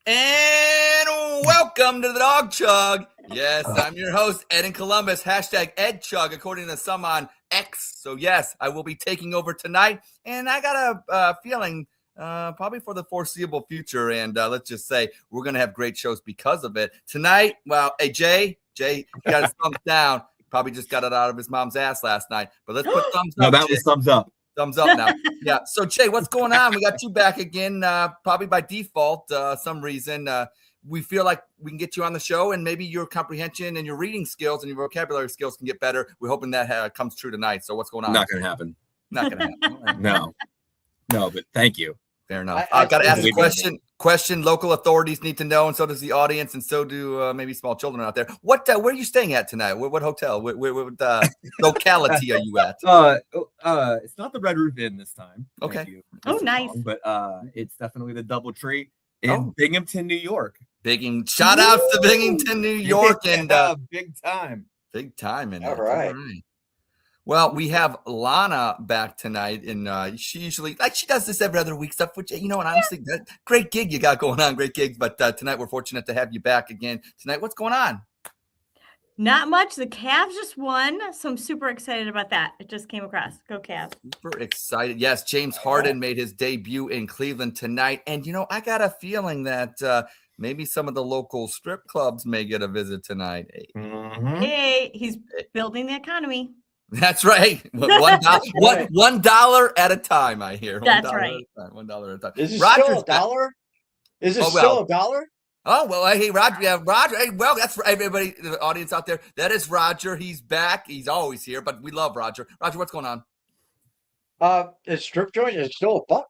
And welcome to the Dawg Chug. Yes, I'm your host, Ed in Columbus. Hashtag Ed Chug, according to some on X. So yes, I will be taking over tonight. And I got a feeling probably for the foreseeable future. And let's just say we're going to have great shows because of it. Tonight, well, hey, Jay, got his thumbs down. Probably just got it out of his mom's ass last night. But let's put thumbs up. No, that Jay. was thumbs up. Thumbs up now. Yeah. So, Jay, what's going on? We got you back again, probably by default, some reason. We feel like we can get you on the show, and maybe your comprehension and your reading skills and your vocabulary skills can get better. We're hoping that comes true tonight. So what's going on? Not going to happen. Not going to happen. No, but thank you. Fair enough. I've got to ask a question local authorities need to know, and so does the audience, and so do maybe small children out there. What? Where are you staying at tonight? What hotel? What locality are you at? It's not the Red Roof Inn this time. Okay. Oh, nice. But it's definitely the DoubleTree in Binghamton, New York. Shout out to Binghamton, New York, and big time. Big time in All right. Well, we have Lana back tonight, and she usually she does this every other week stuff, which and honestly, great gig you got going on, great gigs. But tonight we're fortunate to have you back again tonight. What's going on? Not much. The Cavs just won, so I'm super excited about that. It just came across. Go Cavs! Super excited. Yes, James Harden made his debut in Cleveland tonight, and I got a feeling that maybe some of the local strip clubs may get a visit tonight. Hey, he's building the economy. That's right. $1 at a time, I hear. That's right. $1 at a time. Is it still a dollar? Is it still a dollar? Oh, well, hey, Roger. Yeah, Roger. Hey, well, that's for everybody, the audience out there. That is Roger. He's back. He's always here, but we love Roger. Roger, what's going on? Is strip joint is still $1?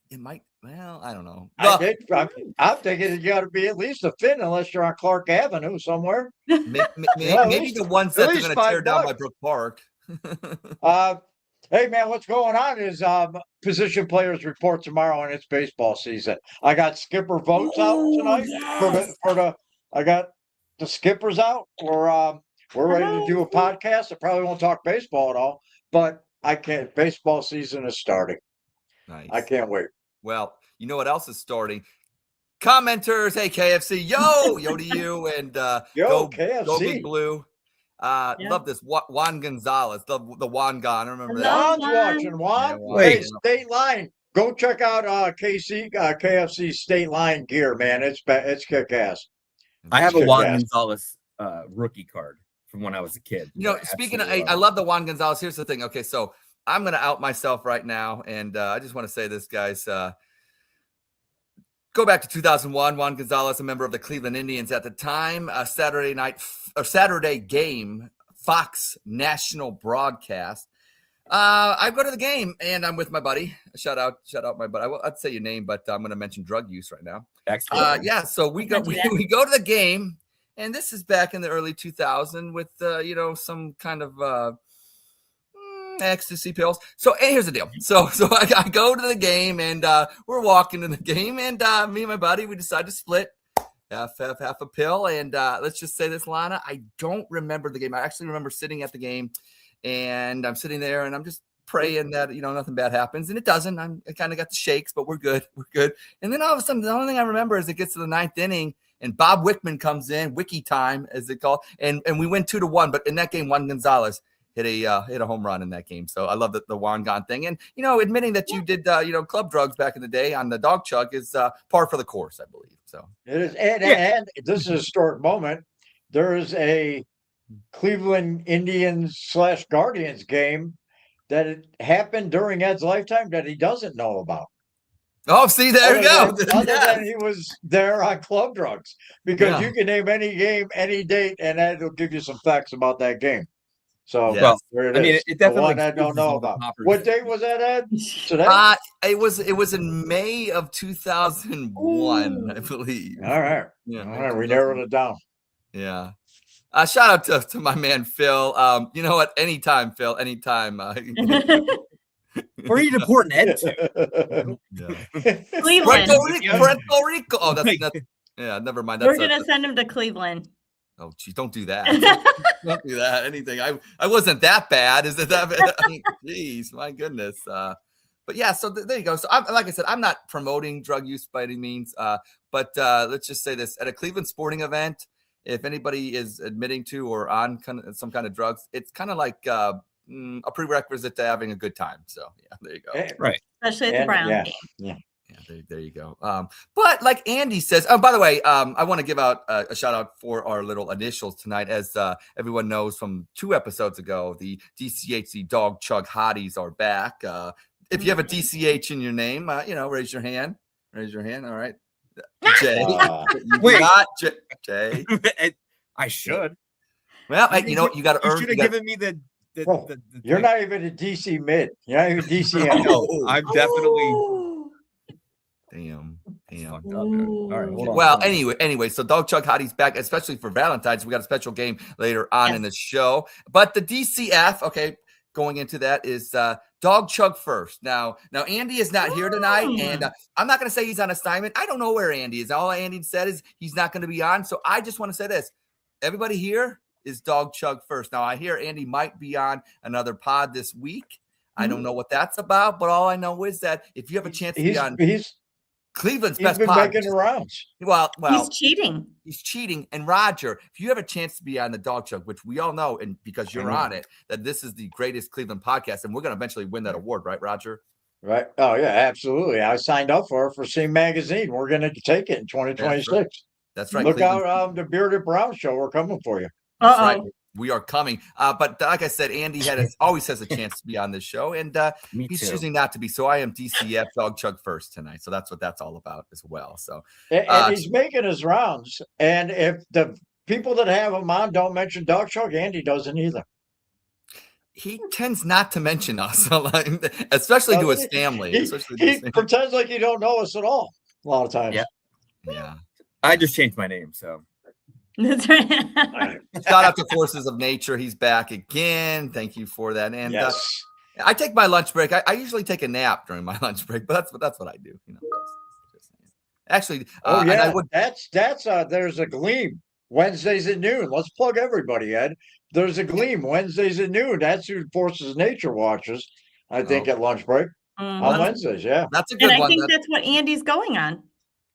It might. Well, I don't know. I'm thinking you got to be at least a fin unless you're on Clark Avenue somewhere. Maybe the ones that they're going to tear down by Brook Park. Hey, man, what's going on is position players report tomorrow, and it's baseball season. I got skipper votes out tonight. Yes. I got the skippers out. We're ready to do a podcast. I probably won't talk baseball at all, but I can't. Baseball season is starting. Nice. I can't wait. Well, you know what else is starting? Commenters, hey KFC, yo to you, and Yo, KFC. Go Big Blue. Love this Juan Gonzalez, the Juan Gon. I remember that. Juan's watching. Juan, hey, State Line. Go check out KFC State Line gear, man. It's kick ass. I have a Juan Gonzalez rookie card from when I was a kid. Speaking of, I love the Juan Gonzalez. Here's the thing. Okay, so I'm going to out myself right now, and I just want to say this, guys. Go back to 2001. Juan Gonzalez, a member of the Cleveland Indians at the time, a Saturday game, Fox national broadcast. I go to the game, and I'm with my buddy. Shout out my buddy. I'd say your name, but I'm going to mention drug use right now. So we go to the game, and this is back in the early 2000s with some kind of ecstasy pills. So here's the deal. So I go to the game, and we're walking to the game, and me and my buddy, we decide to split half a pill. And let's just say this, Lana, I don't remember the game. I actually remember sitting at the game, and I'm sitting there, and I'm just praying that nothing bad happens, and it doesn't. I kind of got the shakes, but we're good. And then all of a sudden, the only thing I remember is it gets to the ninth inning, and Bob Wickman comes in, Wiki time as they call, and we win 2-1. But in that game, Juan Gonzalez hit a home run in that game. So I love the Juan Gon thing. And, admitting that you did, club drugs back in the day on the Dawg Chug is par for the course, I believe. So it is. And this is a historic moment. There is a Cleveland Indians / Guardians game that it happened during Ed's lifetime that he doesn't know about. Oh, see, there you go. Other than he was there on club drugs, because you can name any game, any date, and Ed will give you some facts about that game. So it definitely. I don't know about. What date was that, Ed? Today? It was in May of 2001, I believe. All right. Yeah. All right. We narrowed it down. Yeah. Shout out to my man Phil. You know what? Anytime, Phil. Anytime. Where are you deporting Ed to? Cleveland. Puerto Rico. Oh, that's never mind. We're gonna send him to Cleveland. Oh, geez, don't do that. Don't do that. Anything. I wasn't that bad. Is it that bad? Jeez, my goodness. But yeah, so there you go. So like I said, I'm not promoting drug use by any means. But let's just say this: at a Cleveland sporting event, if anybody is admitting to or on some kind of drugs, it's kind of like a prerequisite to having a good time. So yeah, there you go. Right. Especially at the Browns game. Yeah. Yeah, there you go. But like Andy says, oh, by the way, I want to give out a shout out for our little initials tonight. As everyone knows from 2 episodes ago, the DCHC Dawg Chug Hotties are back. If you have a DCH in your name, raise your hand. Raise your hand. All right. Jay. Wait. Not Jay. I should. Well, you know what? You got to earn. You should have given me the You're not even a DC mid. You're not even DCM. No, I'm definitely. Damn. All right. Hold on. Well, anyway, so Dawg Chug Hottie's back, especially for Valentine's. We got a special game later on in the show. But the DCF, okay, going into that is Dawg Chug first. Now Andy is not here tonight, and I'm not going to say he's on assignment. I don't know where Andy is. All Andy said is he's not going to be on. So I just want to say this: everybody here is Dawg Chug first. Now I hear Andy might be on another pod this week. I don't know what that's about, but all I know is that if you have a chance to be on, Cleveland's best been pod. making the rounds. Well, he's cheating. He's cheating. And Roger, if you have a chance to be on the Dawg Chug, which we all know, and because you're on it, that this is the greatest Cleveland podcast, and we're going to eventually win that award, right, Roger? Right. Oh yeah, absolutely. I signed up for it for Scene Magazine. We're going to take it in 2026. That's right. Look out, the Bearded Brown Show. We're coming for you. That's right. We are coming. But like I said, Andy always has a chance to be on this show, and he's choosing not to be. So I am DCF Dawg Chug first tonight. So that's what that's all about as well. So and he's making his rounds. And if the people that have him on don't mention Dawg Chug, Andy doesn't either. He tends not to mention us, especially to his family. He pretends like he don't know us at all a lot of times. Yeah. I just changed my name, so. That's right. Shout out to Forces of Nature. He's back again. Thank you for that. And I take my lunch break. I usually take a nap during my lunch break, but that's what I do. Actually, that's there's a Gleam Wednesdays at noon. Let's plug everybody, Ed. There's a Gleam Wednesdays at noon. That's who Forces of Nature watches. I think at lunch break on Wednesdays. Yeah, that's a good one. And I think that's what Andy's going on.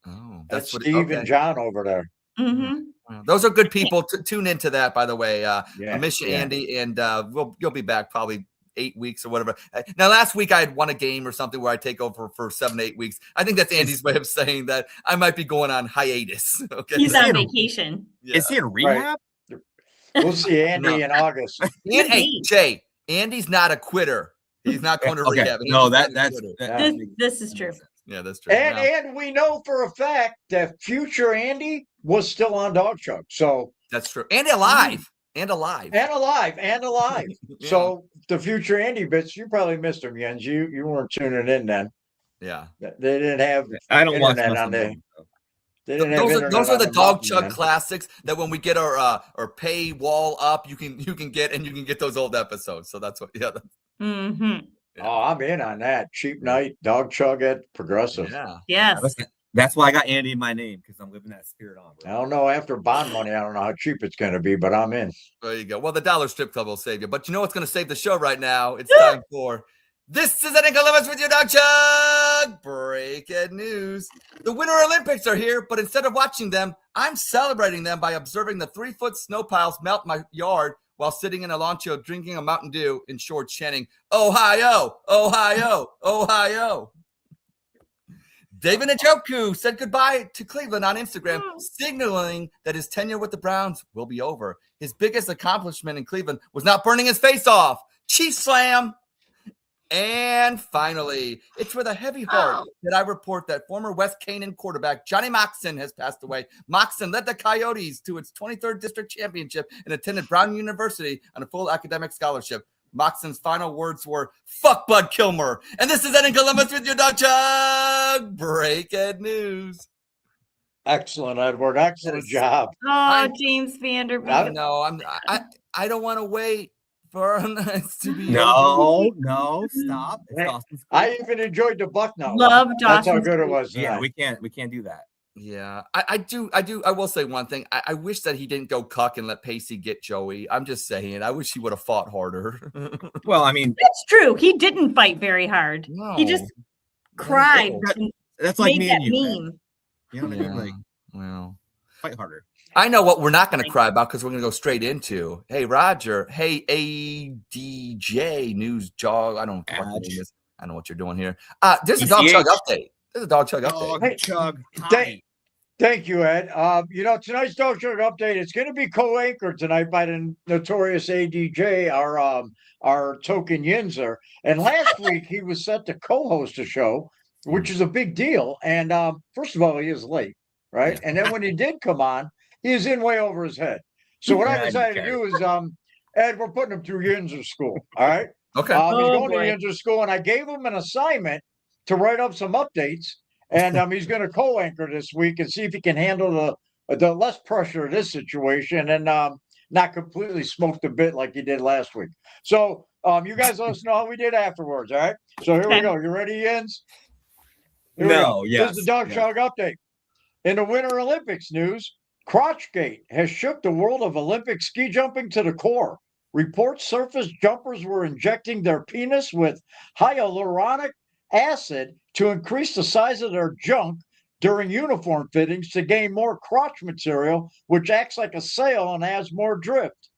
Oh, that's Steve and John over there. Mm-hmm. Those are good people. Tune into that, by the way. I miss you, Andy, and you'll be back probably 8 weeks or whatever. Now, last week I had won a game or something where I take over for 7 to 8 weeks. I think that's Andy's way of saying that I might be going on hiatus. Okay, he's on vacation. Yeah. Is he in rehab? Right. We'll see Andy in August. Jay, Andy's not a quitter. He's not going to rehab. No, this is true. Yeah, that's true. And we know for a fact that future Andy was still on Dawg Chug. So that's true. And alive. So the future Andy bits, you probably missed them, Jens. You weren't tuning in then. Yeah. They didn't have I don't watch internet on there. Those are the Dawg Chug classics that when we get our pay wall up, you can get those old episodes. So that's what Mm-hmm. Oh, I'm in on that. Cheap night, Dawg Chug at Progressive. Yeah. Yes. That's why I got Andy in my name, because I'm living that spirit on. Bro. I don't know. After bond money, I don't know how cheap it's going to be, but I'm in. There you go. Well, the Dollar Strip Club will save you. But you know what's going to save the show right now? It's time for This is Eddie Columbus with your Dawg Chug. Breaking news. The Winter Olympics are here, but instead of watching them, I'm celebrating them by observing the 3-foot snow piles melt my yard while sitting in a lawn chair drinking a Mountain Dew in shorts chanting, Ohio, Ohio, Ohio. David Njoku said goodbye to Cleveland on Instagram, signaling that his tenure with the Browns will be over. His biggest accomplishment in Cleveland was not burning his face off. Chief slam. And finally, it's with a heavy heart that I report that former West Canaan quarterback Johnny Moxon has passed away. Moxon led the Coyotes to its 23rd district championship and attended Brown University on a full academic scholarship. Moxon's final words were, fuck Bud Kilmer. And this is Ed in Columbus with your Dawg Chug. Breaking news. Excellent, Edward. Excellent job. Oh, James Vanderbilt. I don't want to wait for us to be No, stop. I even enjoyed the Bucknell. Love Dawson. That's how good it was. Yeah, tonight. we can't do that. Yeah, I will say one thing. I wish that he didn't go cuck and let Pacey get Joey. I'm just saying. I wish he would have fought harder. Well, I mean, That's true. He didn't fight very hard. No. He just cried. and that's like made me that and you. Ed. meme. You know what I mean? Yeah. Like, Well, fight harder. I know what we're not going to cry about because we're going to go straight into. Hey, Roger. Hey, ADJ News Jog. I don't know what the name is. I don't know what you're doing here. There's a Dawg Chug update. There's a Dawg Chug update. Dawg Chug. Thank you, Ed. Tonight's Dawg Chug update, it's going to be co-anchored tonight by the notorious ADJ, our token Yinzer. And last week he was set to co-host a show, which is a big deal. And first of all, he is late, right? And then when he did come on, he is in way over his head. So what I decided to do is, Ed, we're putting him through Yinzer school. All right. Okay. He's going to Yinzer school, and I gave him an assignment to write up some updates. And he's going to co-anchor this week and see if he can handle the less pressure of this situation and not completely smoke the bit like he did last week. So you guys let us know how we did afterwards. All right. So here we go. You ready, Jens? No, yes. This is the Dawg Chug update. In the Winter Olympics news, Crotchgate has shook the world of Olympic ski jumping to the core. Reports surface jumpers were injecting their penis with hyaluronic acid to increase the size of their junk during uniform fittings to gain more crotch material, which acts like a sail and adds more drift.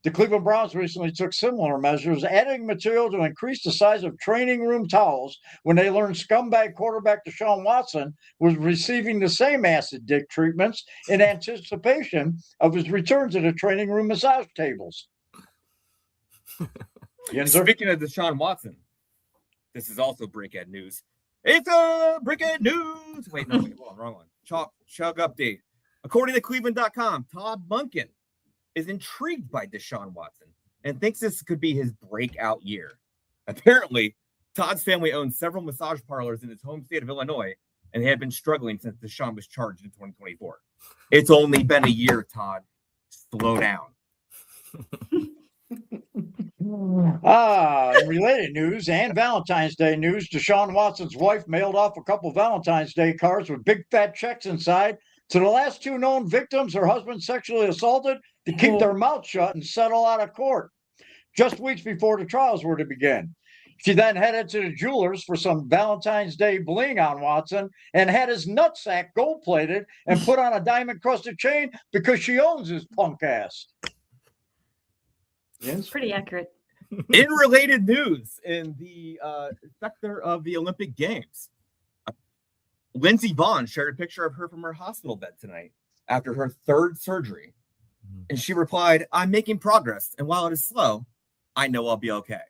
The Cleveland Browns recently took similar measures, adding material to increase the size of training room towels when they learned scumbag quarterback Deshaun Watson was receiving the same acid dick treatments in anticipation of his return to the training room massage tables. Speaking of Deshaun Watson, this is also Brickhead news. It's a Brickhead news. Wait, no, wrong one. Chug update. According to Cleveland.com, Todd Monken is intrigued by Deshaun Watson and thinks this could be his breakout year. Apparently, Todd's family owns several massage parlors in his home state of Illinois, and they have been struggling since Deshaun was charged in 2024. It's only been a year, Todd. Slow down. In related news and Valentine's Day news, Deshaun Watson's wife mailed off a couple Valentine's Day cards with big fat checks inside to the last two known victims her husband sexually assaulted to keep their mouth shut and settle out of court, just weeks before the trials were to begin. She then headed to the jewelers for some Valentine's Day bling on Watson and had his nutsack gold-plated and put on a diamond-crusted chain because she owns his punk ass. It's pretty accurate. In related news, in the sector of the Olympic Games, Lindsey Vonn shared a picture of her from her hospital bed tonight after her third surgery. And she replied, "I'm making progress, and while it is slow, I know I'll be okay."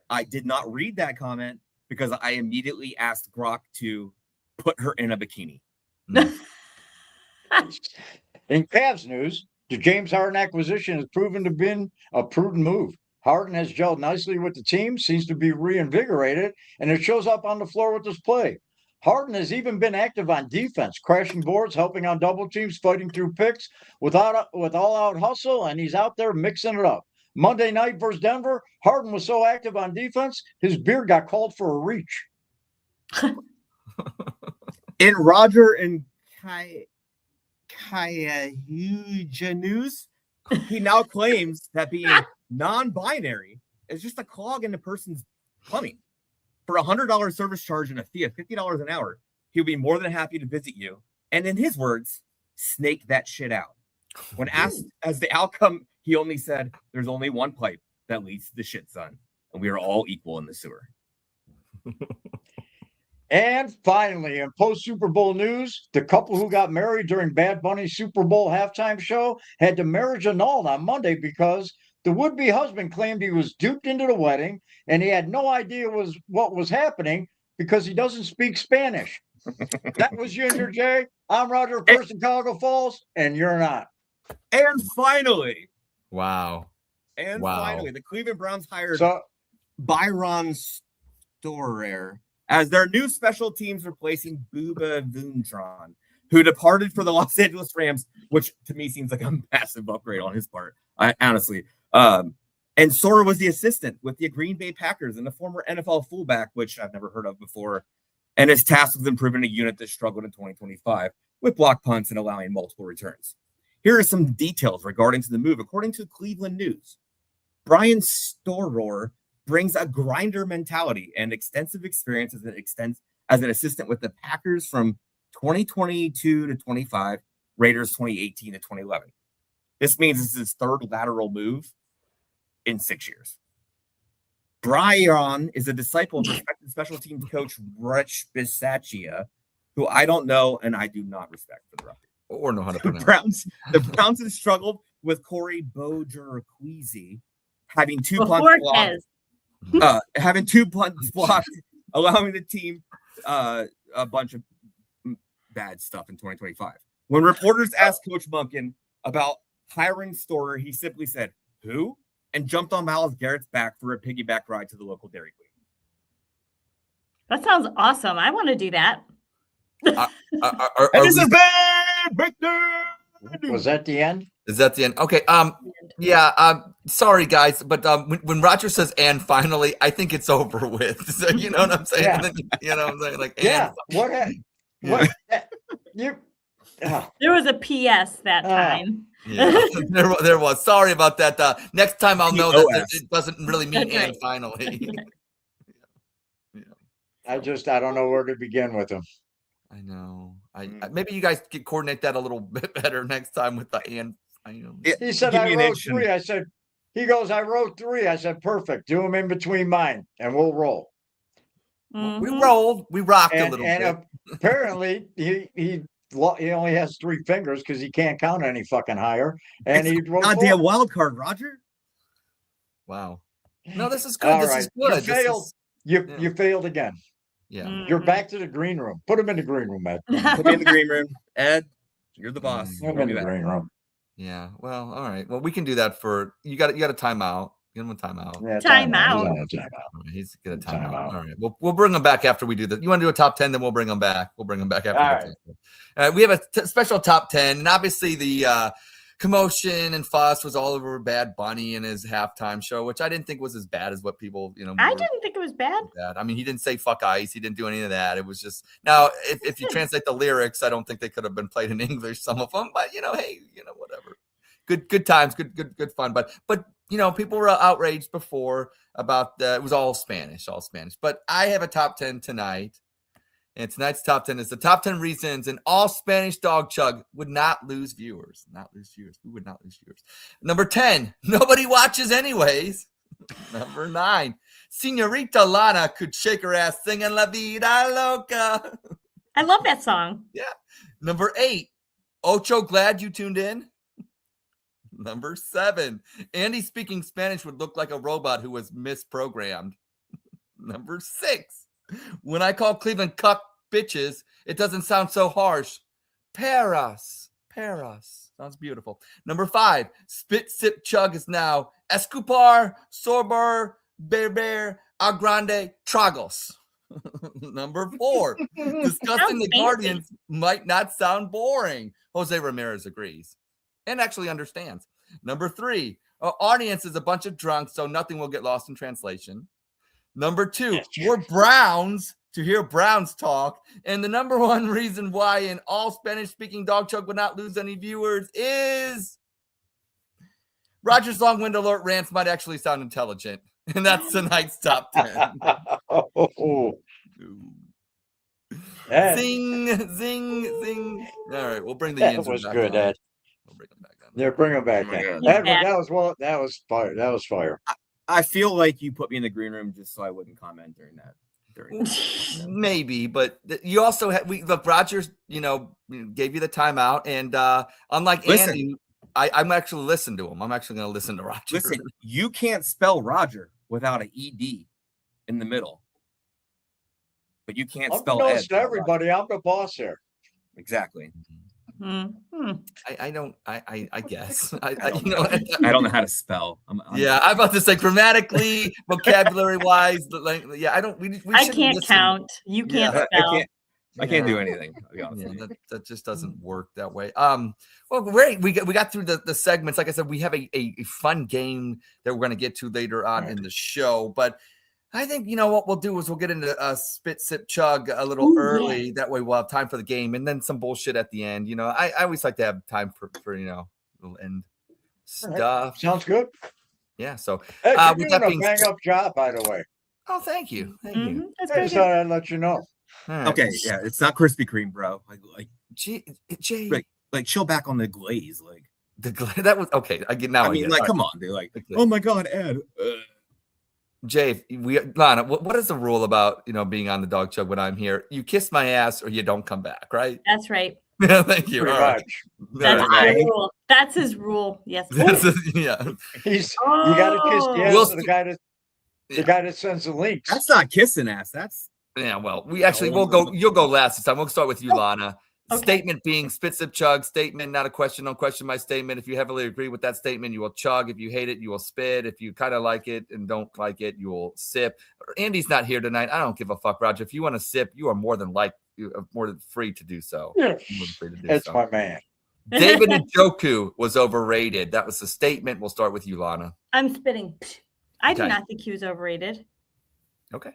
I did not read that comment because I immediately asked Grok to put her in a bikini. In Cavs news, the James Harden acquisition has proven to have been a prudent move. Harden has gelled nicely with the team, seems to be reinvigorated, and it shows up on the floor with his play. Harden has even been active on defense, crashing boards, helping on double teams, fighting through picks with all-out hustle, and he's out there mixing it up. Monday night versus Denver, Harden was so active on defense, his beard got called for a reach. In Roger and Kaya news, he now claims that being non-binary is just a clog in a person's plumbing. For a $100 service charge and a fee of $50 an hour, he'll be more than happy to visit you. And in his words, snake that shit out. When asked as the outcome, he only said, "There's only one pipe that leads to the shit, son. And we are all equal in the sewer." And finally, in post-Super Bowl news, the couple who got married during Bad Bunny's Super Bowl halftime show had the marriage annulled on Monday because the would-be husband claimed he was duped into the wedding and he had no idea what was happening because he doesn't speak Spanish. That was Ginger J. I'm Roger First in Cuyahoga Falls, and you're not. And finally, finally, the Cleveland Browns hired Byron Storer as their new special teams replacing Booba Vundron, who departed for the Los Angeles Rams, which to me seems like a massive upgrade on his part, honestly. And Sora was the assistant with the Green Bay Packers and the former NFL fullback, which I've never heard of before. and is tasked with improving a unit that struggled in 2025 with block punts and allowing multiple returns. Here are some details regarding to the move. According to Cleveland News, Brian Storer brings a grinder mentality and extensive experience as an assistant with the Packers from 2022 to 25, Raiders 2018 to 2011. This means this is his third lateral move in 6 years. Brian is a disciple of respected special teams coach Rich Bisaccia, who I don't know and I do not respect for the record. Or know how to pronounce. The Browns have struggled with Corey Bojer-Queasy having two punts blocked, allowing the team a bunch of bad stuff in 2025. When reporters asked Coach Monken about hiring Storer, he simply said, "Who?" and jumped on Myles Garrett's back for a piggyback ride to the local Dairy Queen. That sounds awesome. I want to do that. This is bad breakdown. Was that the end? Is that the end? Okay. Yeah. Sorry, guys, but when Roger says "and finally," I think it's over with. So you know what I'm saying? Yeah. You know what I'm saying? Like, Yeah. and What happened? What? You. There was a PS that time. yeah, there was. Sorry about that. Next time I'll know that POS. it doesn't really mean That's right. "and finally." I don't know where to begin with him. I know. Maybe you guys could coordinate that a little bit better next time with the "and finally." He said, Give I me an wrote inch and- 3. I said, he goes, I wrote 3. I said, perfect. Do them in between mine and we'll roll. We Mhm. rolled. We rocked a And, little and bit. apparently he only has 3 fingers because he can't count any fucking higher. And he wrote 4. Goddamn wild card, Roger. Wow. No, this is good. All This right. is good. You This failed. is- You failed again. yeah. You're back to the green room. Put him in the green room, Ed. Put me in the green room. Ed, you're the boss. Mm. Put him in the green room. Yeah. Well, all right. Well, we can do that for you. Got a timeout. Give him a timeout. Yeah, Time out. He's on a timeout. All right, he's got a Time timeout. out. All right. We'll bring him back after we do that. You want to do a top 10? Then we'll bring him back. We'll bring him back after. All the right. 10. All right. We have a special top 10, and obviously the commotion and fuss was all over Bad Bunny and his halftime show, which I didn't think was as bad as what people, I didn't think it was bad. that. I mean, he didn't say "fuck ice." He didn't do any of that. It was just now. If you translate the lyrics, I don't think they could have been played in English. Some of them, but hey, whatever. Good times, good fun. But people were outraged before about it was all Spanish. But I have a top 10 tonight, and tonight's top 10 is the top 10 reasons an all Spanish Dawg Chug would not lose viewers. Who would not lose viewers? Number 10, nobody watches anyways. Number 9, Senorita Lana could shake her ass singing La Vida Loca. I love that song. Number 8, Ocho, glad you tuned in. Number 7, Andy speaking Spanish would look like a robot who was misprogrammed. Number 6, when I call Cleveland cuck bitches, it doesn't sound so harsh. Peras. Sounds beautiful. Number 5, spit, sip, chug is now escupar, sorbor, beber, a grande, tragos. Number 4, discussing the fancy. Guardians might not sound boring. Jose Ramirez agrees and actually understands. Number 3, our audience is a bunch of drunks, so nothing will get lost in translation. Number 2, we're Browns to hear Browns talk. And the number 1 reason why an all Spanish-speaking Dawg Chug would not lose any viewers is Roger's long-winded alert rants might actually sound intelligent. And that's tonight's top 10. Oh, Ed, Zing. All right, we'll bring the that Yinzers was back good, on. Ed. We'll bring them back on. Yeah, bring him back Oh my in. God. Edward, Yeah. that was fire. That was fire. I feel like you put me in the green room just so I wouldn't comment during that. Maybe, but you also had Rogers, gave you the timeout, and unlike Listen. Andy, I'm actually listening to him. I'm actually going to listen to Roger. Listen, you can't spell Roger without an ED in the middle. But you can't spell Ed. Unbeknownst to without everybody, I'm the boss here. Roger. Exactly. I don't. I guess. I don't know how to spell. Yeah, I'm about to say grammatically, vocabulary wise. Yeah, I don't. We I shouldn't can't listen. count. You can't spell. I can't do anything. I'll be honest Yeah, with you. that just doesn't work that way. Well, great. We got through the segments. Like I said, we have a fun game that we're going to get to later on in the show. But I think, what we'll do is we'll get into spit, sip, chug a little Ooh, early. yeah. That way we'll have time for the game and then some bullshit at the end. I always like to have time for little end stuff. Sounds good. Yeah. So, Hey, you're with doing that a being bang said, up job, by the way. oh, thank you. Thank you. That's I very just good. thought I'd let you know. All right. Okay, yeah, it's not Krispy Kreme, bro. Jay, Like chill back on the glaze. Like, that was okay. I get now. I mean, get it. like, All come right. on, dude. Like, Okay. oh my God, Ed. Jay, Lana, what is the rule about being on the Dog Chug when I'm here? You kiss my ass or you don't come back, right? That's right. Yeah, thank you. Pretty All right. much. That's All right. his rule. That's his rule. Yes. This Ooh. is- yeah. You got to kiss the ass We'll of the guy that sends the links. That's not kissing ass. That's Yeah, well, you'll go last this time. We'll start with you, Lana. Okay. Statement being spit, sip, chug. Statement, not a question. Don't question my statement. If you heavily agree with that statement, you will chug. If you hate it, you will spit. If you kind of like it and don't like it, you will sip. Andy's not here tonight. I don't give a fuck, Roger. If you want to sip, you are more than free to do so. Yeah. More than free to do That's so. my man. David Njoku was overrated. That was the statement. We'll start with you, Lana. I'm spitting. I do Okay. not think he was overrated. Okay.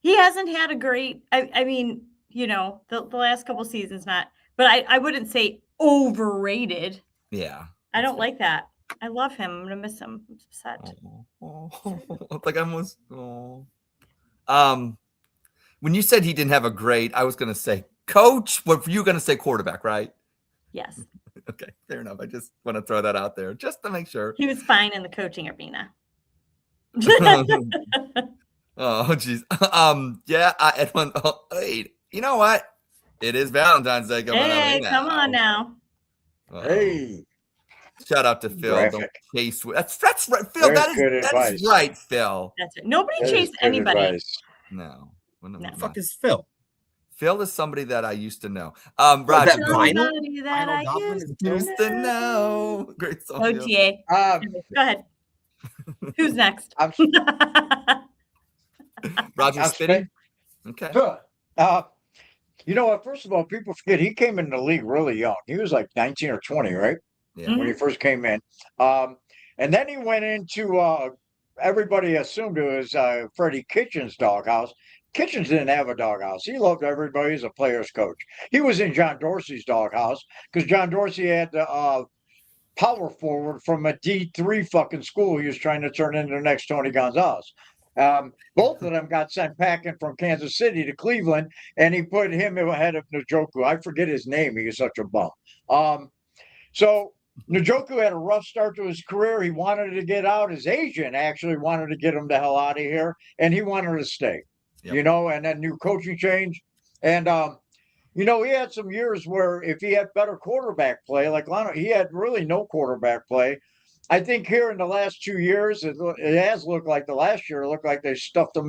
He hasn't had a great. I mean, the last couple seasons, not. But I wouldn't say overrated. Yeah. I don't like that. I love him. I'm gonna miss him. I'm upset. Like I almost. When you said he didn't have a grade, I was going to say coach. What were you going to say? Quarterback, right? Yes, Okay, fair enough. I just want to throw that out there just to make sure. he was fine in the coaching arena. Oh, geez. Yeah, Edwin. Oh, wait, you know what? It is Valentine's Day coming up. Hey, come on now. Uh-oh. Hey, Shout out to Phil. Graphic. Don't chase. That's right, Phil. There's That good is advice. right, Phil. That's it. Nobody that is chased good anybody. advice. No. No. the fuck is Phil. Phil is somebody that I used to know. that Roger. Vinyl? Somebody that I Vinyl Goblin used is Used to know. Great song. Phil. OTA. Go ahead. Who's next? I'm, Roger I'm spitting. Okay. you know what? First of all, people forget he came in the league really young. He was like 19 or 20, right? Yeah. Mhm. When he first came in. And then he went into everybody assumed it was Freddie Kitchens' doghouse. Kitchens didn't have a doghouse. He loved everybody as a player's coach. He was in John Dorsey's doghouse because John Dorsey had the power forward from a D3 fucking school he was trying to turn into the next Tony Gonzalez. Both of them got sent packing from Kansas City to Cleveland, and he put him ahead of Njoku. I forget his name. He was such a bum. So Njoku had a rough start to his career. He wanted to get out. His agent actually wanted to get him the hell out of here, and he wanted to stay. Yep. And then new coaching change. And he had some years where if he had better quarterback play, like Lano, he had really no quarterback play. I think here in the last 2 years, it has looked like the last year. It looked like they stuffed him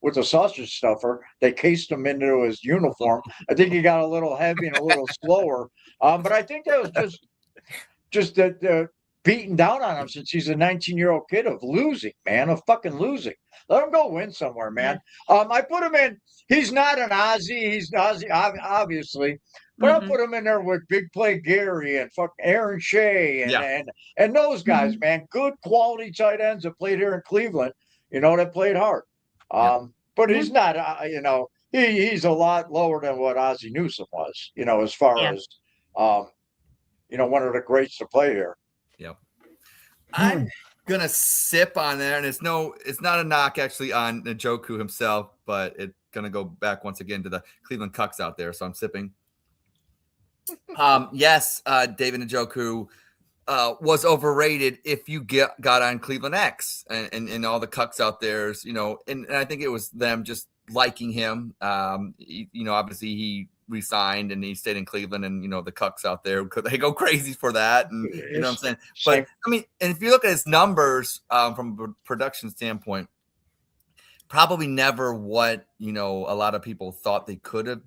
with a sausage stuffer. They cased him into his uniform. I think he got a little heavy and a little slower. But I think that was just that beating down on him since he's a 19-year-old kid of losing, man, of fucking losing. Let him go win somewhere, man. I put him in. He's not an Ozzy. He's Ozzy, obviously. But I put him in there with Big Play Gary and fuck Aaron Shea and those guys, man. Good quality tight ends that played here in Cleveland, that played hard. But he's not, he's a lot lower than what Ozzie Newsome was, as far as, one of the greats to play here. Yep. I'm gonna sip on there, and it's not a knock actually on Njoku himself, but it's gonna go back once again to the Cleveland Cucks out there. So I'm sipping. Yes, David Njoku was overrated if you got on Cleveland X and all the Cucks out there, and I think it was them just liking him. Obviously he resigned and he stayed in Cleveland, and the Cucks out there, they go crazy for that, and you know what I'm saying. But I mean, and if you look at his numbers from a production standpoint, probably never what a lot of people thought they could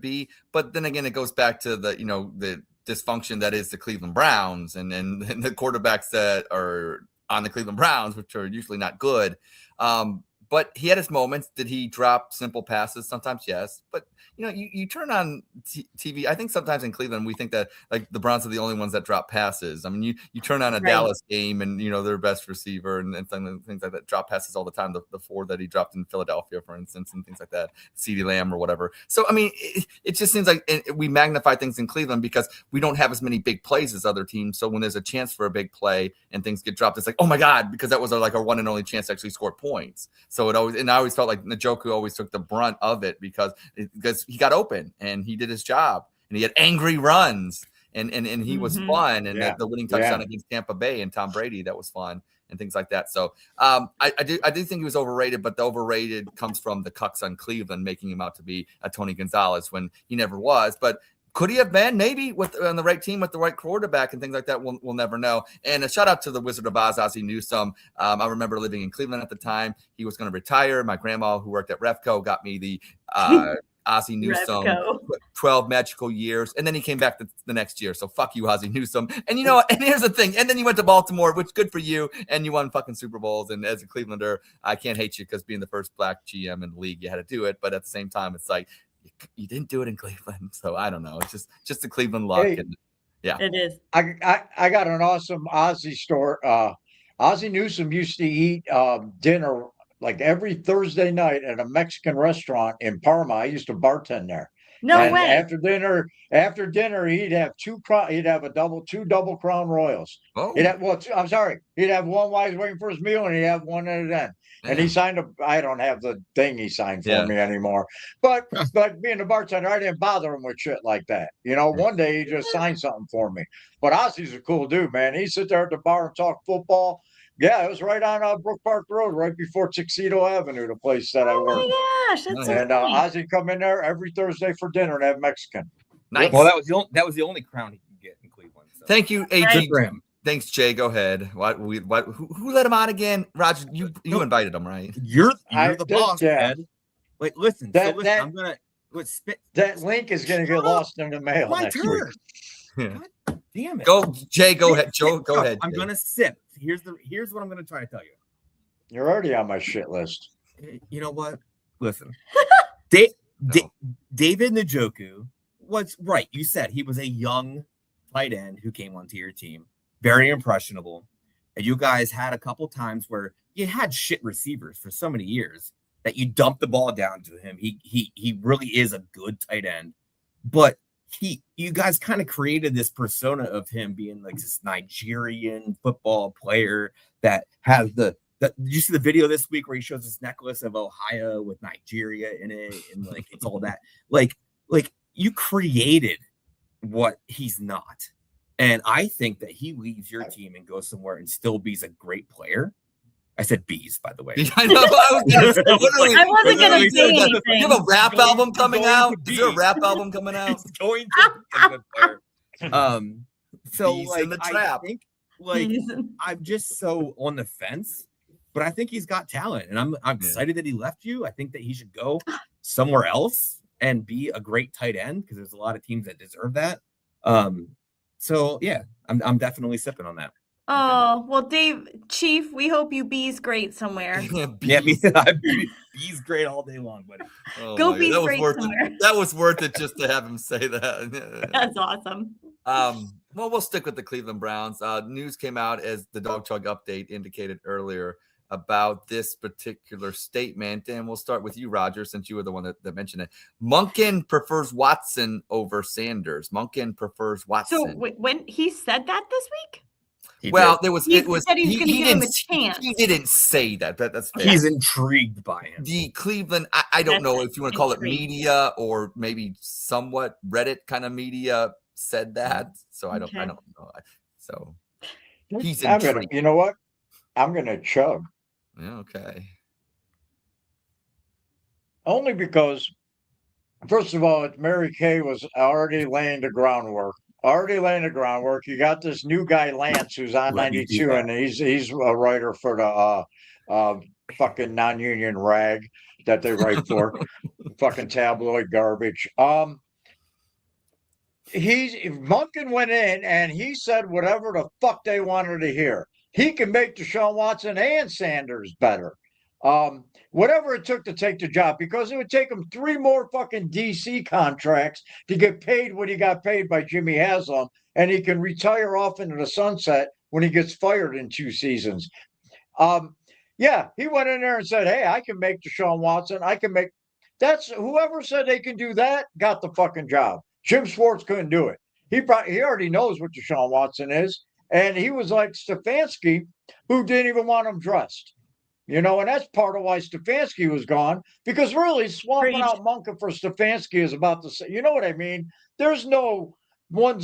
be. But then again, it goes back to the dysfunction that is the Cleveland Browns and the quarterbacks that are on the Cleveland Browns, which are usually not good. but he had his moments. Did he drop simple passes? Sometimes, yes. But you turn on TV. I think sometimes in Cleveland we think that like the Browns are the only ones that drop passes. I mean, you turn on a Dallas game and their best receiver and things like that drop passes all the time. The 4 that he dropped in Philadelphia, for instance, and things like that, CeeDee Lamb or whatever. So I mean, it just seems like we magnify things in Cleveland because we don't have as many big plays as other teams. So when there's a chance for a big play and things get dropped, it's like, oh my God, because that was our one and only chance to actually score points. So I always felt like Njoku always took the brunt of it because he got open and he did his job and he had angry runs and he was fun. And the winning touchdown against Tampa Bay and Tom Brady, that was fun and things like that. So I do think he was overrated, but the overrated comes from the cucks on Cleveland making him out to be a Tony Gonzalez when he never was. But could he have been? Maybe on the right team with the right quarterback and things like that. We'll never know. And a shout out to the Wizard of Oz, Ozzie Newsome. I remember living in Cleveland at the time. He was going to retire. My grandma, who worked at Refco, got me the Ozzie Newsome 12 magical years. And then he came back the next year. So fuck you, Ozzie Newsome. And and here's the thing. And then you went to Baltimore, which good for you. And you won fucking Super Bowls. And as a Clevelander, I can't hate you because being the first black GM in the league, you had to do it. But at the same time, it's like, you didn't do it in Cleveland, so I don't know. It's just the Cleveland luck, and it is. I got an awesome Ozzie story. Ozzie Newsome used to eat dinner like every Thursday night at a Mexican restaurant in Parma. I used to bartend there. No way. After dinner, he'd have two double Crown Royals. Oh. He'd have one while he's waiting for his meal, and he'd have one at an end. Yeah. And he signed I don't have the thing he signed for me anymore. But being a bartender, I didn't bother him with shit like that. One day he just signed something for me. But Ozzie's a cool dude, man. He'd sit there at the bar and talk football. Yeah, it was right on Brook Park Road, right before Tuxedo Avenue, the place that I worked. Oh my gosh, that's and Ozzie come in there every Thursday for dinner and have Mexican. Nice. Well, that was the only crown he could get in Cleveland. So. Thank you, AG. Thanks, Jay. Go ahead. Who let him on again? Roger, you invited him, right? You're the boss, Ed. Wait, listen. I'm gonna spit. That link is gonna get lost in the mail. My turn. God damn it. Go, Jay. Go ahead, Joe. Go ahead. I'm gonna sip. Here's what I'm gonna try to tell you. You're already on my shit list. You know what? Listen, David Njoku was right. You said he was a young tight end who came onto your team, very impressionable, and you guys had a couple times where you had shit receivers for so many years that you dumped the ball down to him. He really is a good tight end, but you guys kind of created this persona of him being like this Nigerian football player that has did you see the video this week where he shows this necklace of Ohio with Nigeria in it and like it's all that like you created what he's not, and I think that he leaves your team and goes somewhere and still be a great player. I said bees, by the way. I know. I wasn't going to say anything. You have a rap album coming out? Is there a rap album coming out? It's going to be a good player. So bees like, in the trap. I think like I'm just so on the fence, but I think he's got talent, and I'm excited that he left you. I think that he should go somewhere else and be a great tight end because there's a lot of teams that deserve that. So yeah, I'm definitely sipping on that. Oh, well, Dave, Chief, we hope you bees great somewhere. Bees great all day long, buddy. Go bees great somewhere. That was worth it just to have him say that. That's awesome. Well, we'll stick with the Cleveland Browns. News came out as the Dawg Chug update indicated earlier about this particular statement. And we'll start with you, Roger, since you were the one that mentioned it. Monken prefers Watson over Sanders. Monken prefers Watson. So when he said that this week? He said he was going to give him a chance. He didn't say that. That's fair. He's intrigued by him. The Cleveland, I don't know if you want to call it media or maybe somewhat Reddit kind of media said that. So I don't know. So he's intrigued. You know what? I'm gonna chug. Okay. Only because, first of all, Mary Kay was already laying the groundwork. You got this new guy, Lance, who's on 92, and he's a writer for the fucking non-union rag that they write for, fucking tabloid garbage. Monken went in and he said whatever the fuck they wanted to hear. He can make Deshaun Watson and Sanders better. Whatever it took to take the job, because it would take him 3 more fucking DC contracts to get paid what he got paid by Jimmy Haslam, and he can retire off into the sunset when he gets fired in 2 seasons. Yeah, he went in there and said, "Hey, I can make Deshaun Watson. I can make." That's whoever said they can do that got the fucking job. Jim Schwartz couldn't do it. He already knows what Deshaun Watson is, and he was like Stefanski, who didn't even want him dressed. And that's part of why Stefanski was gone, because really swapping out Monken for Stefanski is about the same. You know what I mean? One's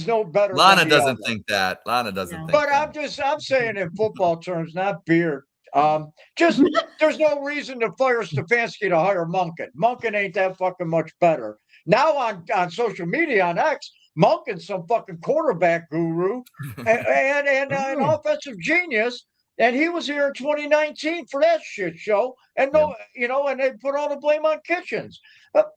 no better. Lana doesn't think that. Lana doesn't think but that. I'm saying in football terms, not beer. Just there's no reason to fire Stefanski to hire Monken. Monken ain't that fucking much better. Now on social media, on X, Monken's some fucking quarterback guru and an offensive genius. And he was here in 2019 for that shit show. And and they put all the blame on Kitchens.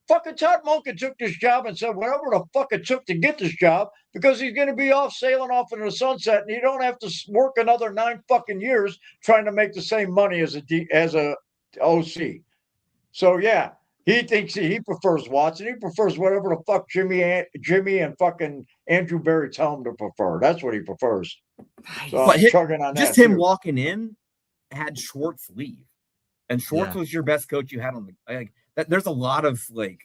Fucking Todd Monken took this job and said whatever the fuck it took to get this job, because he's going to be sailing off into the sunset, and you don't have to work another 9 fucking years trying to make the same money as a OC. So yeah, he thinks he prefers Watson. He prefers whatever the fuck Jimmy and fucking Andrew Berry tell him to prefer. That's what he prefers. So but chugging on just that him too. Walking in had Schwartz leave, and Schwartz was your best coach you had on the that. There's a lot of I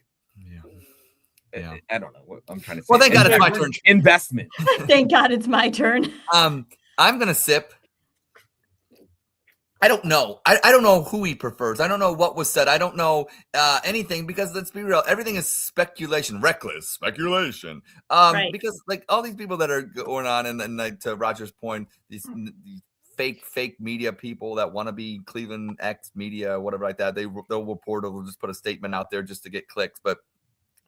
don't know what I'm trying to say. Well, thank God it's my turn. Investment. Thank God it's my turn. I'm gonna sip. I don't know. I don't know who he prefers. I don't know what was said. I don't know anything, because let's be real. Everything is speculation, reckless speculation. Right. Because like all these people that are going on, and like to Roger's point, these fake media people that want to be Cleveland X media, whatever like that, they'll report or they'll just put a statement out there just to get clicks, but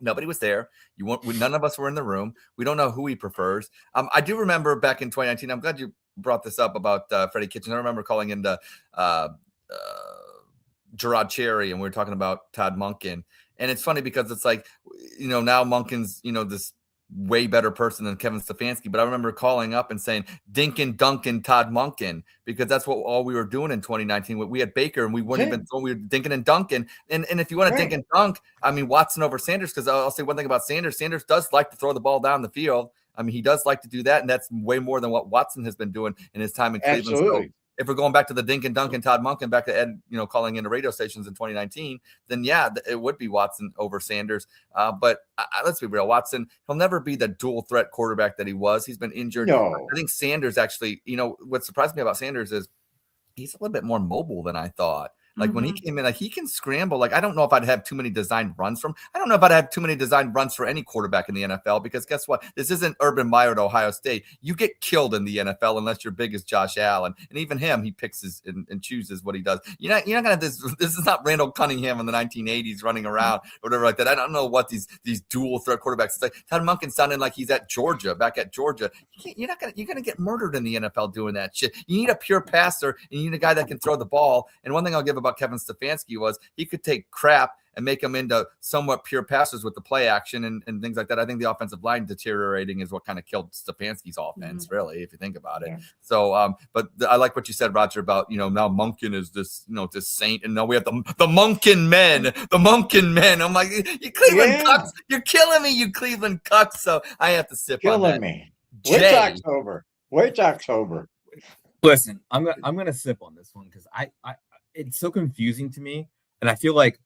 nobody was there. None of us were in the room. We don't know who he prefers. I do remember back in 2019. I'm glad you brought this up about Freddie Kitchens. I remember calling into Gerard Cherry, and we were talking about Todd Monken. And it's funny because it's like, now Monken's, this way better person than Kevin Stefanski. But I remember calling up and saying, Dinkin' Duncan Todd Monken, because that's what all we were doing in 2019. We had Baker, and we weren't even we were dinking and dunking. And if you want to dink and dunk, I mean, Watson over Sanders, because I'll say one thing about Sanders. Sanders does like to throw the ball down the field. I mean, he does like to do that, and that's way more than what Watson has been doing in his time in Cleveland. Absolutely. So if we're going back to the dink and dunk and Todd Monken, back to Ed, calling into radio stations in 2019, then yeah, it would be Watson over Sanders. But let's be real, Watson, he'll never be the dual threat quarterback that he was. He's been injured. No. I think Sanders actually, what surprised me about Sanders is he's a little bit more mobile than I thought. Like when he came in, like he can scramble. Like I don't know if I'd have too many designed runs from. I don't know if I'd have too many designed runs for any quarterback in the NFL, because guess what? This isn't Urban Meyer at Ohio State. You get killed in the NFL unless you're big as Josh Allen, and even him, he picks and chooses what he does. You're not gonna have this. This is not Randall Cunningham in the 1980s running around or whatever like that. I don't know what these dual threat quarterbacks. It's like Todd Monken sounding like he's at Georgia, back at Georgia. You're gonna get murdered in the NFL doing that shit. You need a pure passer, and you need a guy that can throw the ball. And one thing I'll give about Kevin Stefanski was he could take crap and make them into somewhat pure passers with the play action and things like that. I think the offensive line deteriorating is what kind of killed Stefanski's offense, really, if you think about it. Yeah. So, but I like what you said, Roger, about, now Monken is this, this saint, and now we have the Monken men, the Monken men. I'm like, you Cleveland cucks, you're killing me, you Cleveland cucks. So I have to sip on that. Killing me. Wait October. Listen, I'm gonna sip on this one, because I it's so confusing to me, and I feel like,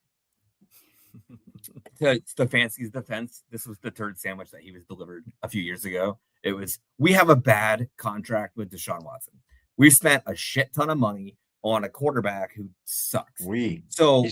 to Stefanski's defense, this was the turd sandwich that he was delivered a few years ago. It was, we have a bad contract with Deshaun Watson. We spent a shit ton of money on a quarterback who sucks. We're still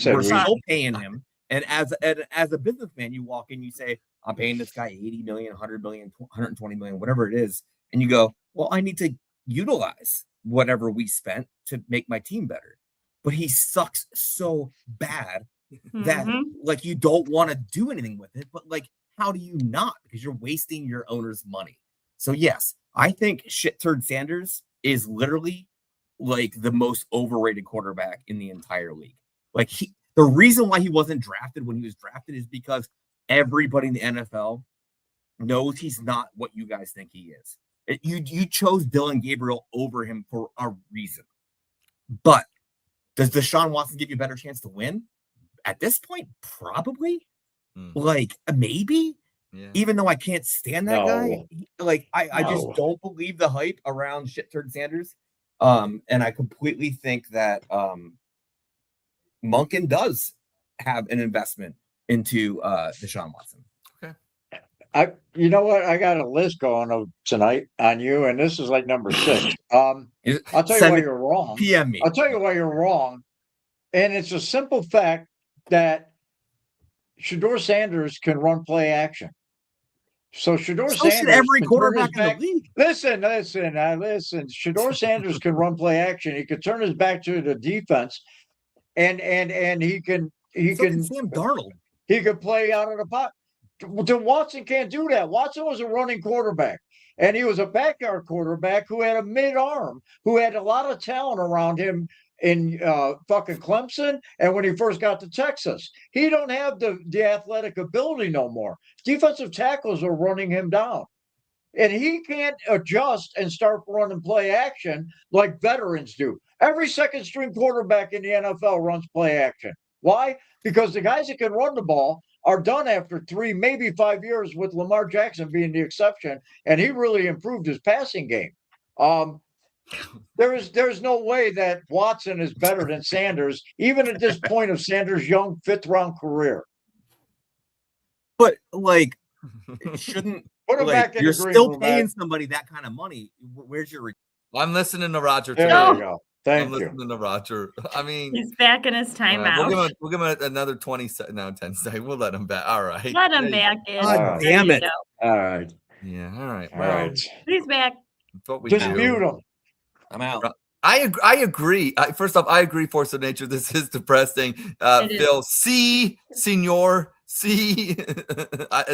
paying him. And as a businessman, you walk in, you say, I'm paying this guy 80 million, 100 million, 120 million, whatever it is. And you go, well, I need to utilize whatever we spent to make my team better. But he sucks so bad that like you don't want to do anything with it. But like, how do you not? Because you're wasting your owner's money. So yes, I think shit turd Sanders is literally like the most overrated quarterback in the entire league. Like the reason why he wasn't drafted when he was drafted is because everybody in the NFL knows he's not what you guys think he is. You chose Dylan Gabriel over him for a reason. But Does Deshaun Watson give you a better chance to win? At this point, probably. Like, maybe. Yeah. Even though I can't stand that guy. Like, I just No. don't believe the hype around shit turd Sanders. And I completely think that Monken does have an investment into Deshaun Watson. You know what? I got a list going tonight on you, and this is like number 6. I'll tell you why you're wrong. PM me. I'll tell you why you're wrong. And it's a simple fact that Shedeur Sanders can run play action. So Shedeur So should Sanders every can turn quarterback his in the back. league. Listen. Shedeur Sanders can run play action. He can turn his back to the defense, and he can Sam Darnold. he can play out of the pocket. Watson can't do that. Watson was a running quarterback, and he was a backyard quarterback who had a mid-arm, who had a lot of talent around him in fucking Clemson, and when he first got to Texas. He don't have the athletic ability no more. Defensive tackles are running him down, and he can't adjust and start running play action like veterans do. Every second string quarterback in the NFL runs play action. Why? Because the guys that can run the ball are done after 3, maybe 5 years, with Lamar Jackson being the exception, and he really improved his passing game. There's no way that Watson is better than Sanders, even at this point of Sanders' young 5th-round career. But like, shouldn't Put him back in you're the green still room, paying man. somebody that kind of money? Where's your I'm listening to Roger. There Today. you go. Thank I'm you. listening to Roger. I mean, He's back in his timeout. we'll give him another 20 seconds. No, 10 seconds. We'll let him back. All right. Let him There you back in. God There damn you it. go. All right. go. Yeah. All right. All Well, right. He's back. that's what we Just do. mute him. I'm out. I agree. First off, I agree. Force of nature. This is depressing. It is. Phil, senor, is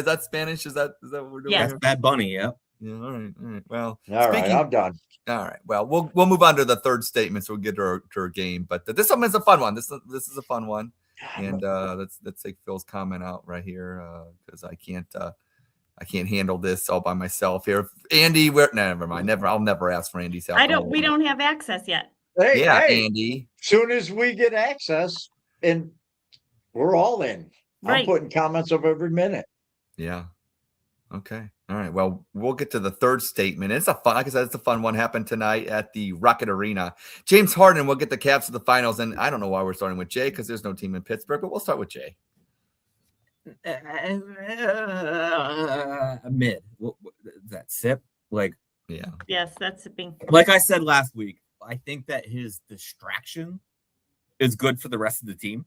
that Spanish? Is that what we're doing? Yes. That's Bad Bunny. Yeah. Yeah. All right. Well, All right. I'm done. all right. Well, we'll move on to the third statement, so we'll get to our game. But this one is a fun one. This is a fun one, and let's take Phil's comment out right here because I can't handle this all by myself here. Andy, never mind. I'll never ask for Andy's help. We don't have access yet. Hey, Hey, Andy. soon as we get access, and we're all in. Right. I'm putting comments up every minute. Yeah. Okay. All right. Well, we'll get to the third statement. It's like I said, it's a fun one. Happened tonight at the Rocket Arena. James Harden will get the Cavs to the finals, and I don't know why we're starting with Jay because there's no team in Pittsburgh, but we'll start with Jay. Mid. That sip. Like, Yeah. Yes, that's being. like I said last week, I think that his distraction is good for the rest of the team.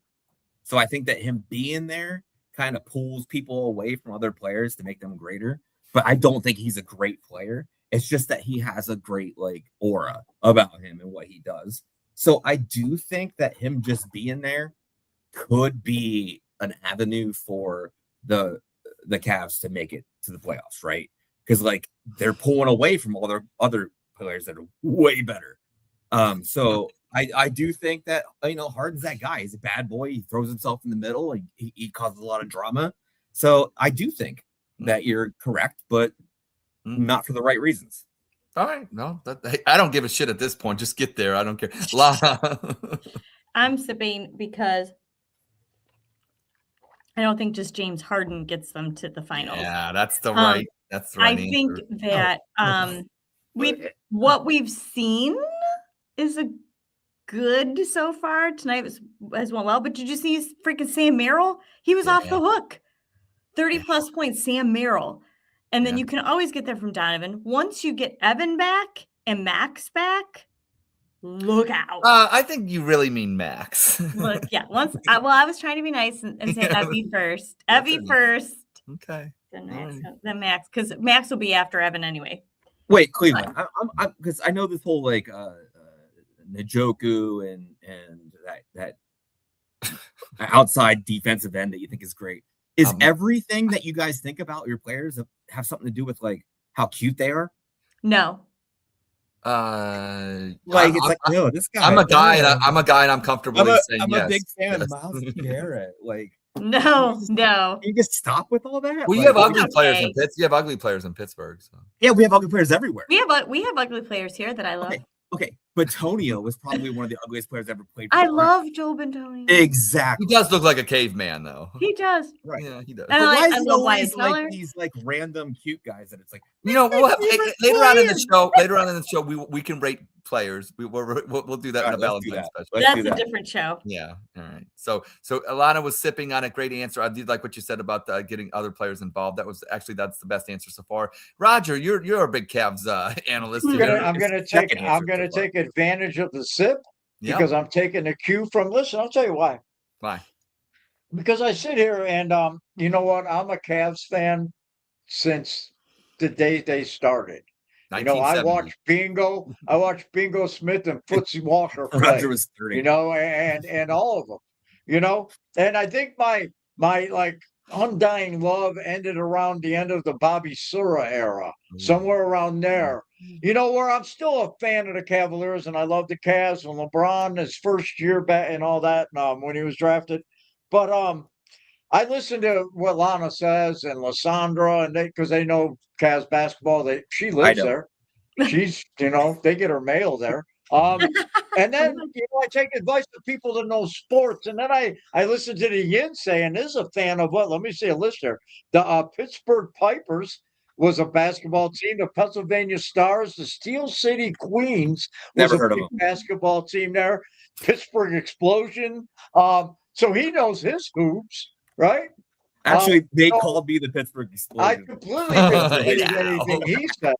So I think that him being there kind of pulls people away from other players to make them greater. But I don't think he's a great player. It's just that he has a great aura about him and what he does. So I do think that him just being there could be an avenue for the Cavs to make it to the playoffs, right? Because they're pulling away from all their other players that are way better. So I do think that Harden's that guy. He's a bad boy. He throws himself in the middle and he causes a lot of drama. So I do think that you're correct, but not for the right reasons. All right. No, I don't give a shit at this point. Just get there. I don't care. I'm sipping because I don't think just James Harden gets them to the finals. Yeah, that's the right. That's the right I think answer. that what we've seen is a good so far. Tonight has went well, but did you see freaking Sam Merrill? He was off the hook. 30 plus points, Sam Merrill. And then you can always get that from Donovan. Once you get Evan back and Max back, look out. I think you really mean Max. Look, yeah. I was trying to be nice and say Evie first. Evie first. Okay. Then Max, because Max will be after Evan anyway. Wait, Cleveland. I'm because I know this whole Njoku and that outside defensive end that you think is great. Is everything that you guys think about your players have something to do with how cute they are? No. This guy. I'm a guy, and I'm comfortable saying I'm yes. a big fan Yes. of Miles Garrett. No. Can you just stop with all that? Well, you have ugly players in Pittsburgh. You have ugly players in Pittsburgh. So. Yeah, we have ugly players everywhere. We have ugly players here that I love. Okay. But Tonio was probably one of the ugliest players ever played. I love Joe Bentoni. Exactly. He does look like a caveman, though. He does. Right. Yeah, he does. And But why I is it love Wyatt always Teller. like these like random cute guys that it's like, We'll have, later on in the show, we can rate players. We'll do that in a Valentine special. That's a different show. Yeah. All right. So Alana was sipping on a great answer. I did like what you said about getting other players involved. That's the best answer so far. Roger, you're a big Cavs analyst. I'm gonna take advantage of the sip because I'm taking a cue from. Listen, I'll tell you why. Why? Because I sit here and you know what? I'm a Cavs fan since the day they started. You know, I watched Bingo Smith and Footsie Walker play. Roger was 30. You know, and all of them. You know, and I think my like undying love ended around the end of the Bobby Sura era, somewhere around there. You know, where I'm still a fan of the Cavaliers and I love the Cavs and LeBron his first year back and all that when he was drafted. But I listen to what Lana says and Lysandra, and because they know Cavs basketball. She lives there. She's, they get her mail there. And then I take advice of people that know sports, and then I listen to the Yin saying this is a fan of what? Let me see a list here. The Pittsburgh Pipers was a basketball team. The Pennsylvania Stars, the Steel City Queens was a big basketball team there. Pittsburgh Explosion. So he knows his hoops, right? Actually, they called me the Pittsburgh Explosion. I completely didn't believe anything he said.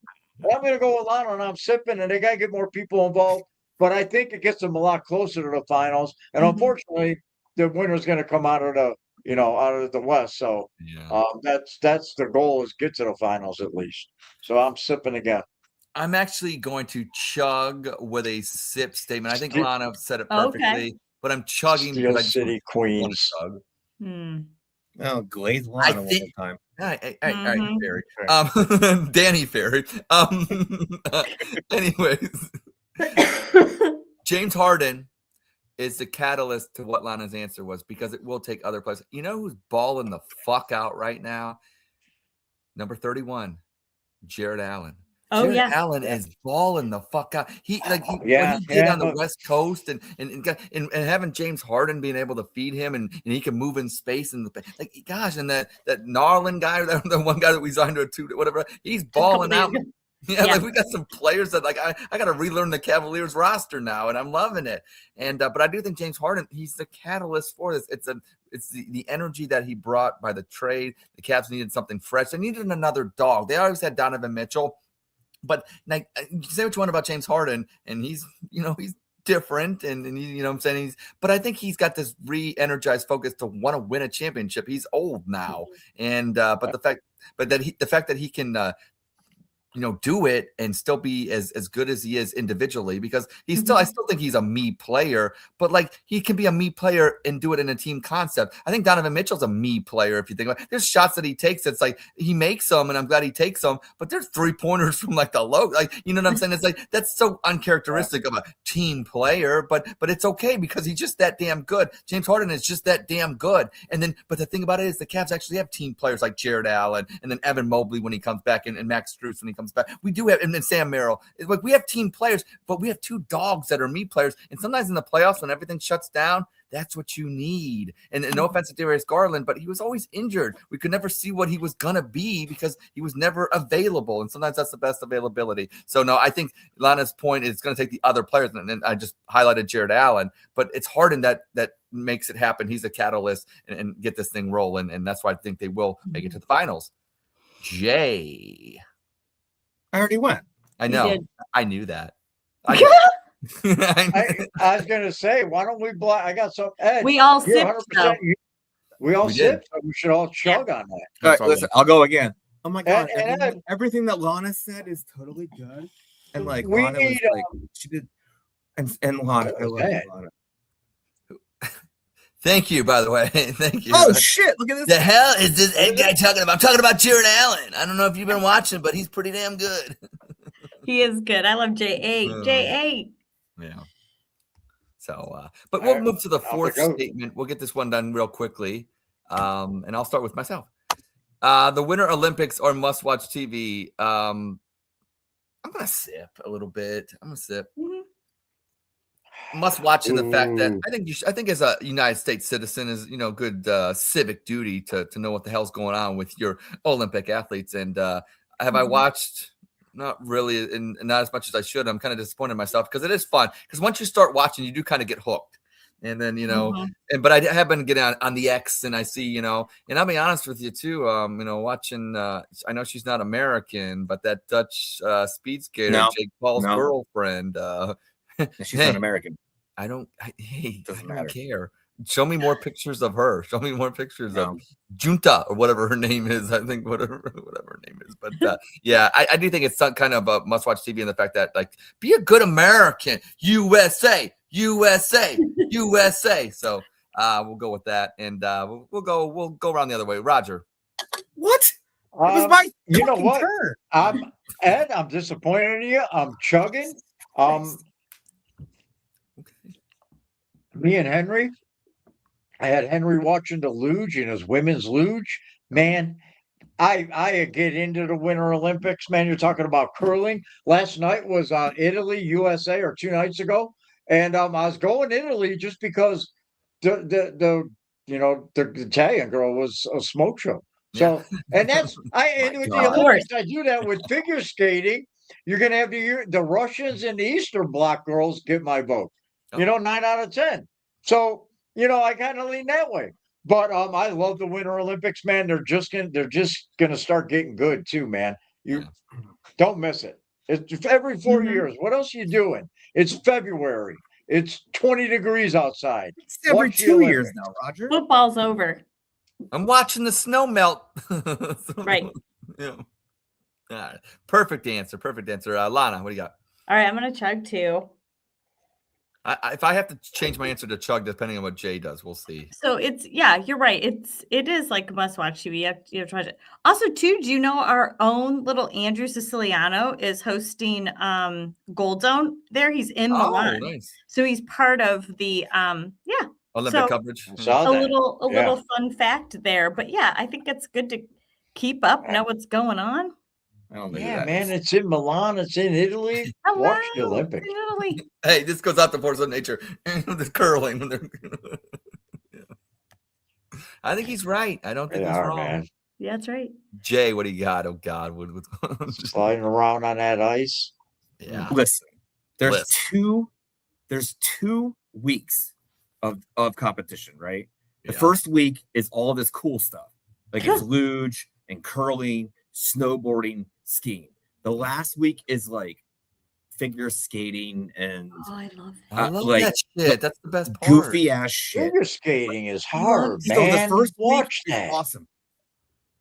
I'm going to go with Lana, and I'm sipping, and they got to get more people involved. But I think it gets them a lot closer to the finals. And unfortunately, the winner's going to come out of the West. So that's the goal, is get to the finals at least. So I'm sipping again. I'm actually going to chug with a sip statement. I think Lana said it perfectly, but I'm chugging Steel because City Queens. Oh, glazed Lana one more time. All right, Ferry. Danny Ferry. Anyways, James Harden is the catalyst to what Lana's answer was, because it will take other players. You know who's balling the fuck out right now? Number 31, Jared Allen. Jared Allen is balling the fuck out. What he did on the West Coast and having James Harden being able to feed him and he can move in space and that Narland guy, the one guy that we signed to a 2, whatever, he's balling out. Like we got some players that I got to relearn the Cavaliers roster now, and I'm loving it. And but I do think James Harden, he's the catalyst for this. It's the energy that he brought by the trade. The Cavs needed something fresh. They needed another dog. They always had Donovan Mitchell. But like, you say what you want about James Harden, and he's different, and you know what I'm saying. But I think he's got this re-energized focus to want to win a championship. He's old now, and but the fact that he can do it and still be as good as he is individually, because I still think he's a me player, but like he can be a me player and do it in a team concept. I think Donovan Mitchell's a me player. If you think about it, there's shots that he takes. It's like he makes them, and I'm glad he takes them, but there's 3-pointers from like the low, like, you know what I'm saying? It's like, that's so uncharacteristic of a team player, but it's okay because he's just that damn good. James Harden is just that damn good. But the thing about it is the Cavs actually have team players like Jared Allen and then Evan Mobley when he comes back, and Max Strus when he comes back. We do have, and then Sam Merrill. It's like we have team players, but we have 2 dogs that are me players. And sometimes in the playoffs, when everything shuts down, that's what you need. And no offense to Darius Garland, but he was always injured. We could never see what he was going to be because he was never available. And sometimes that's the best availability. So, no, I think Lana's point is it's going to take the other players. And I just highlighted Jared Allen, but it's Harden that makes it happen. He's a catalyst and get this thing rolling. And that's why I think they will make it to the finals. Jay. I already went. I know. I knew that. I was going to say, why don't we I got some. Ed, we all sipped. We all sipped. We should all chug on that. All right, listen, I'll go again. Oh my God. Everything that Lana said is totally good. And like, Lana was like, she did. And Lana, I love Lana. Thank you, by the way. Thank you. Oh, shit. Look at this. The hell is this Ed guy talking about? I'm talking about Jared Allen. I don't know if you've been watching, but he's pretty damn good. He is good. I love J8. J8. Yeah. So, but we'll move to the fourth statement. We'll get this one done real quickly. And I'll start with myself. The Winter Olympics are must-watch TV. I'm going to sip a little bit. I'm going to sip. must watch in the fact that Ooh. I think as a United States citizen is good civic duty to know what the hell's going on with your Olympic athletes. And have I watched? Not really, and not as much as I should. I'm kind of disappointed in myself because it is fun. Because once you start watching, you do kind of get hooked. And then but I have been getting on the X, and I see and I'll be honest with you too. Watching. I know she's not American, but that Dutch speed skater, Jake Paul's girlfriend. She's not American. I don't matter. care. Show me more pictures of her. Show me more pictures of Junta or whatever her name is. I think whatever her name is. But yeah, I do think it's some kind of a must-watch TV in the fact that be a good American. USA. So we'll go with that, and we'll go around the other way. Roger, what? It was my you know what? turn. Ed, I'm disappointed in you. I'm chugging. Me and Henry. I had Henry watching the luge in his women's luge. Man, I get into the Winter Olympics. Man, you're talking about curling. Last night was Italy, USA, or 2 nights ago, and I was going Italy just because the Italian girl was a smoke show. So, and that's with the Olympics, I do that with figure skating. You're gonna have the Russians and the Eastern Bloc girls get my vote. 9 out of 10. So. I kind of lean that way, but I love the Winter Olympics, man. They're just gonna start getting good too, man. You don't miss it. It's every 4 years. What else are you doing? It's February. It's 20 degrees outside. It's every 2 years now, Roger. Football's over. I'm watching the snow melt. Right. Yeah. Perfect answer. Lana, what do you got? All right, I'm gonna chug too. If I have to change my answer to chug, depending on what Jay does, we'll see. So you're right. It is like a must-watch TV. You have to watch it. Also, too, do you know our own little Andrew Siciliano is hosting Gold Zone there? He's in Milan. Nice. So he's part of the Olympic coverage. A little fun fact there. But yeah, I think it's good to keep up, know what's going on. Man, it's in Milan. It's in Italy. Watch the Olympics. Italy. Hey, this goes out to Force of Nature. The curling. I think he's right. I don't think he's wrong. Man. Yeah, that's right. Jay, what do you got? Oh God, what's going on? Sliding around on that ice. Yeah. Listen, there's 2 weeks of competition, right? The first week is all this cool stuff, like it's luge and curling, snowboarding, skiing. The last week is like figure skating and I love that. I love that shit. That's the best part. Goofy ass shit. Figure skating is hard, So man. the first watch week that. is awesome.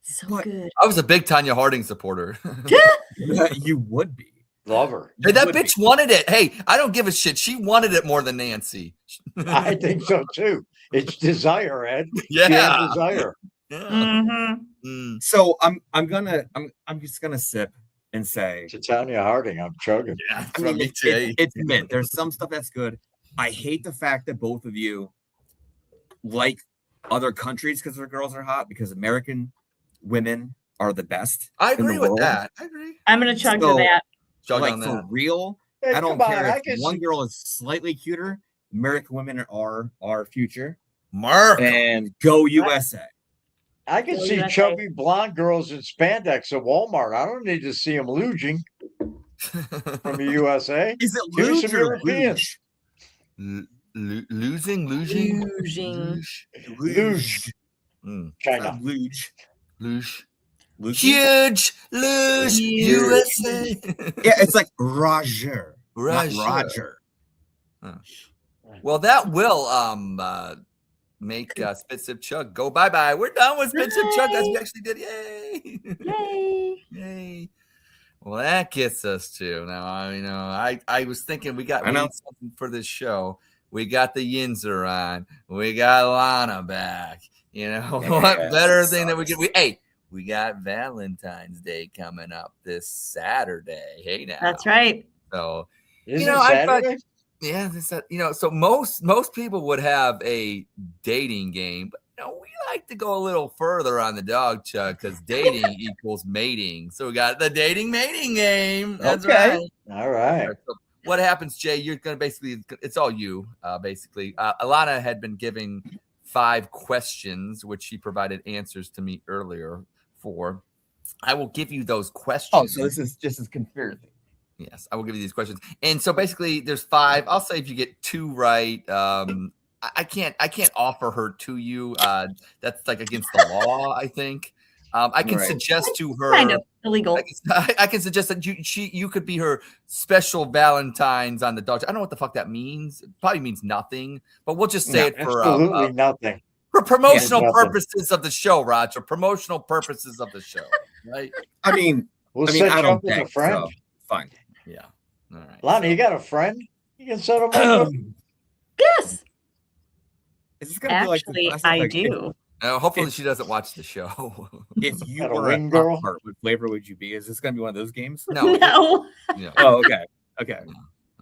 So good. I was a big Tanya Harding supporter. You would be. Love her. Hey, that bitch wanted it. Hey, I don't give a shit. She wanted it more than Nancy. I think so too. It's desire, Ed. Yeah. She has desire. Yeah. Mm-hmm. So I'm just gonna sip and say To Tanya Harding, I'm chugging. Yeah, I mean, it's mint. There's some stuff that's good. I hate the fact that both of you like other countries because their girls are hot, because American women are the best. I agree with world. that. I agree. I'm gonna chug to that. Chug Like on for that. real, Hey, I don't come on, care I if can one see- girl is slightly cuter. American women are our future, Mark. and go USA. I can Well, see USA. chubby blonde girls in spandex at Walmart. I don't need to see them luging from the USA. Is it Give me luge some or Europeans. Losing. Luging. Luge. China. Luge. Luge. Luge. Huge luge Huge. USA. Yeah, it's like Roger. Not Roger. Roger. Well, that will make Spit Sip Chug go bye-bye. We're done with Spit Sip Chug, as we actually did. Yay! Yay. Yay! Well, that gets us to now. I was thinking we need something for this show. We got the Yinzer on. We got Lana back. What better thing that we could? We got Valentine's Day coming up this Saturday. Hey, now That's right. So Isn't I it thought, Saturday? yeah, so most people would have a dating game, but we like to go a little further on the Dawg Chug because dating equals mating. So we got the dating mating game. That's Okay. right. All right. So what happens, Jay? You're going to basically, it's all you, basically. Alana had been giving 5 questions, which she provided answers to me earlier for. I will give you those questions. Oh, so this is just as conspiracy. Yes, I will give you these questions. And so basically there's 5. I'll say if you get 2 right, I can't offer her to you. That's like against the law, I think. I can suggest to her kind of illegal. I can suggest that you could be her special Valentines on the Dawg Chug. I don't know what the fuck that means. It probably means nothing, but we'll just say it for absolutely nothing. For promotional purposes of the show, Roger. Promotional purposes of the show, right? I mean, I don't think so. Fine. Yeah. All right. Lonnie, you got a friend you can set him up with? Yes. Is this gonna be like Actually, the I do. Hopefully she doesn't watch the show. If you Got a were ring a girl? pop tart, what flavor would you be? Is this gonna be one of those games? No. No. Yeah. Oh, okay. Okay. All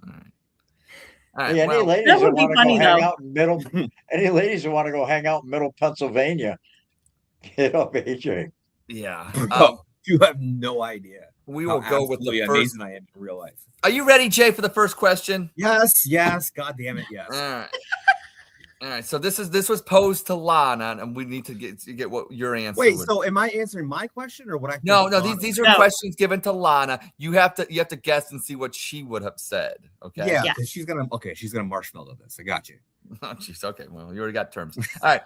right. Hey, Well, ladies that that would be want to funny, go hang though. out in middle, any ladies who want to go hang out in middle Pennsylvania, hit up AJ. yeah. Bro, you have no idea. We how will go with the absolutely first. amazing I am in real life. Are you ready, Jay, for the first question? Yes. God damn it, yes. All right. All right. So this was posed to Lana, and we need to get what your answer. Wait, would so am I answering my question or what I? No, think no. Lana These would- are questions given to Lana. You have to guess and see what she would have said. Okay. Yeah, Yeah. 'cause she's gonna marshmallow this. I got you. Oh, jeez. Okay. Well, you already got terms. All right.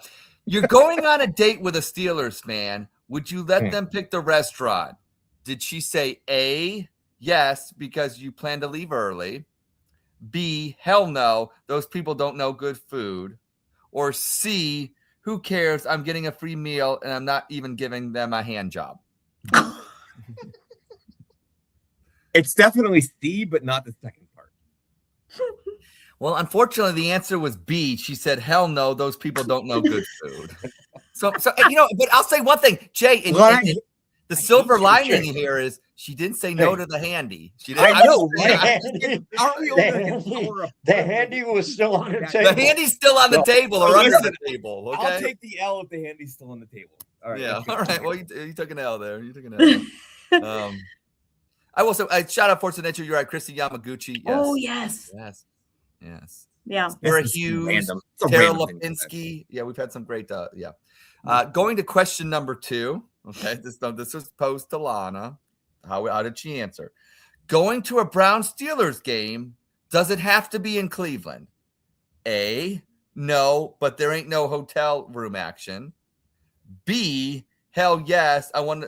You're going on a date with a Steelers fan. Would you let them pick the restaurant? Did she say A, yes, because you plan to leave early? B, hell no, those people don't know good food? Or C, who cares? I'm getting a free meal and I'm not even giving them a hand job. It's definitely C, but not the second part. Well, unfortunately, the answer was B. She said, hell no, those people don't know good food. So but I'll say one thing, Jay, and the silver lining here is she didn't say no to the handy. She didn't. I know, The right? handy, the handy was still on the table. The handy's still on the table or under the table. Okay. I'll take the L if the handy's still on the table. All right. Yeah. let's go. All right. Well, you took an L there. You took an L. I will say, shout out Forza Nature. You're right, Christy Yamaguchi. Yes. Oh yes. Yes. Yeah. Vera This is Hughes, random. It's a Tara random thing to say. Lipinski. Yeah, we've had some great. Going to question number 2. Okay, this was posed to Lana. How did she answer? Going to a Brown Steelers game, does it have to be in Cleveland? A, no, but there ain't no hotel room action. B, hell yes, I want